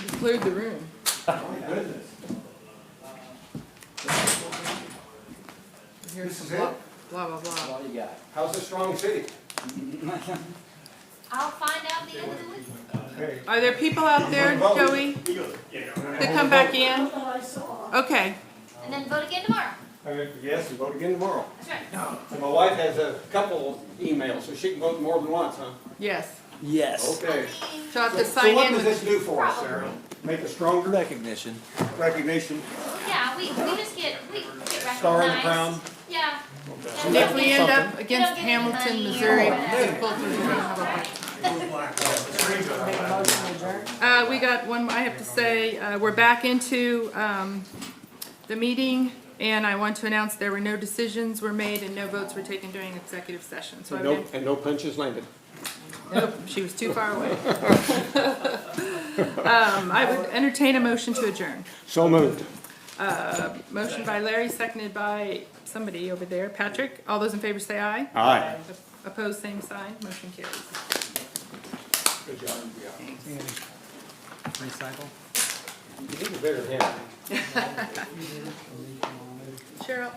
Cleared the room. Here's some blah, blah, blah. All you got. How's the strong city? I'll find out the end of the week. Are there people out there, Joey, to come back in? Okay. And then vote again tomorrow. Yes, and vote again tomorrow. That's right. And my wife has a couple emails, so she can vote more than once, huh? Yes. Yes. Okay. So I have to So sign what in does with. this do for us, Sarah? Make us stronger? Recognition. Recognition? Yeah, we just get recognized. Star in the crown? Yeah. And if we end up We against don't get Hamilton, money or Missouri, whatever. we both are gonna have a we got one, I have to say, we're back into, the meeting, and I want to announce there were no decisions were made and no votes were taken during executive session, so I would. And no punches landed. Nope, she was too far away. I would entertain a motion to adjourn. So moved. Motion by Larry, seconded by somebody over there, Patrick. All those in favor say aye. Aye. Opposed, same sign. Motion carries. Good job. Recycle. You need a better hand. Cheryl?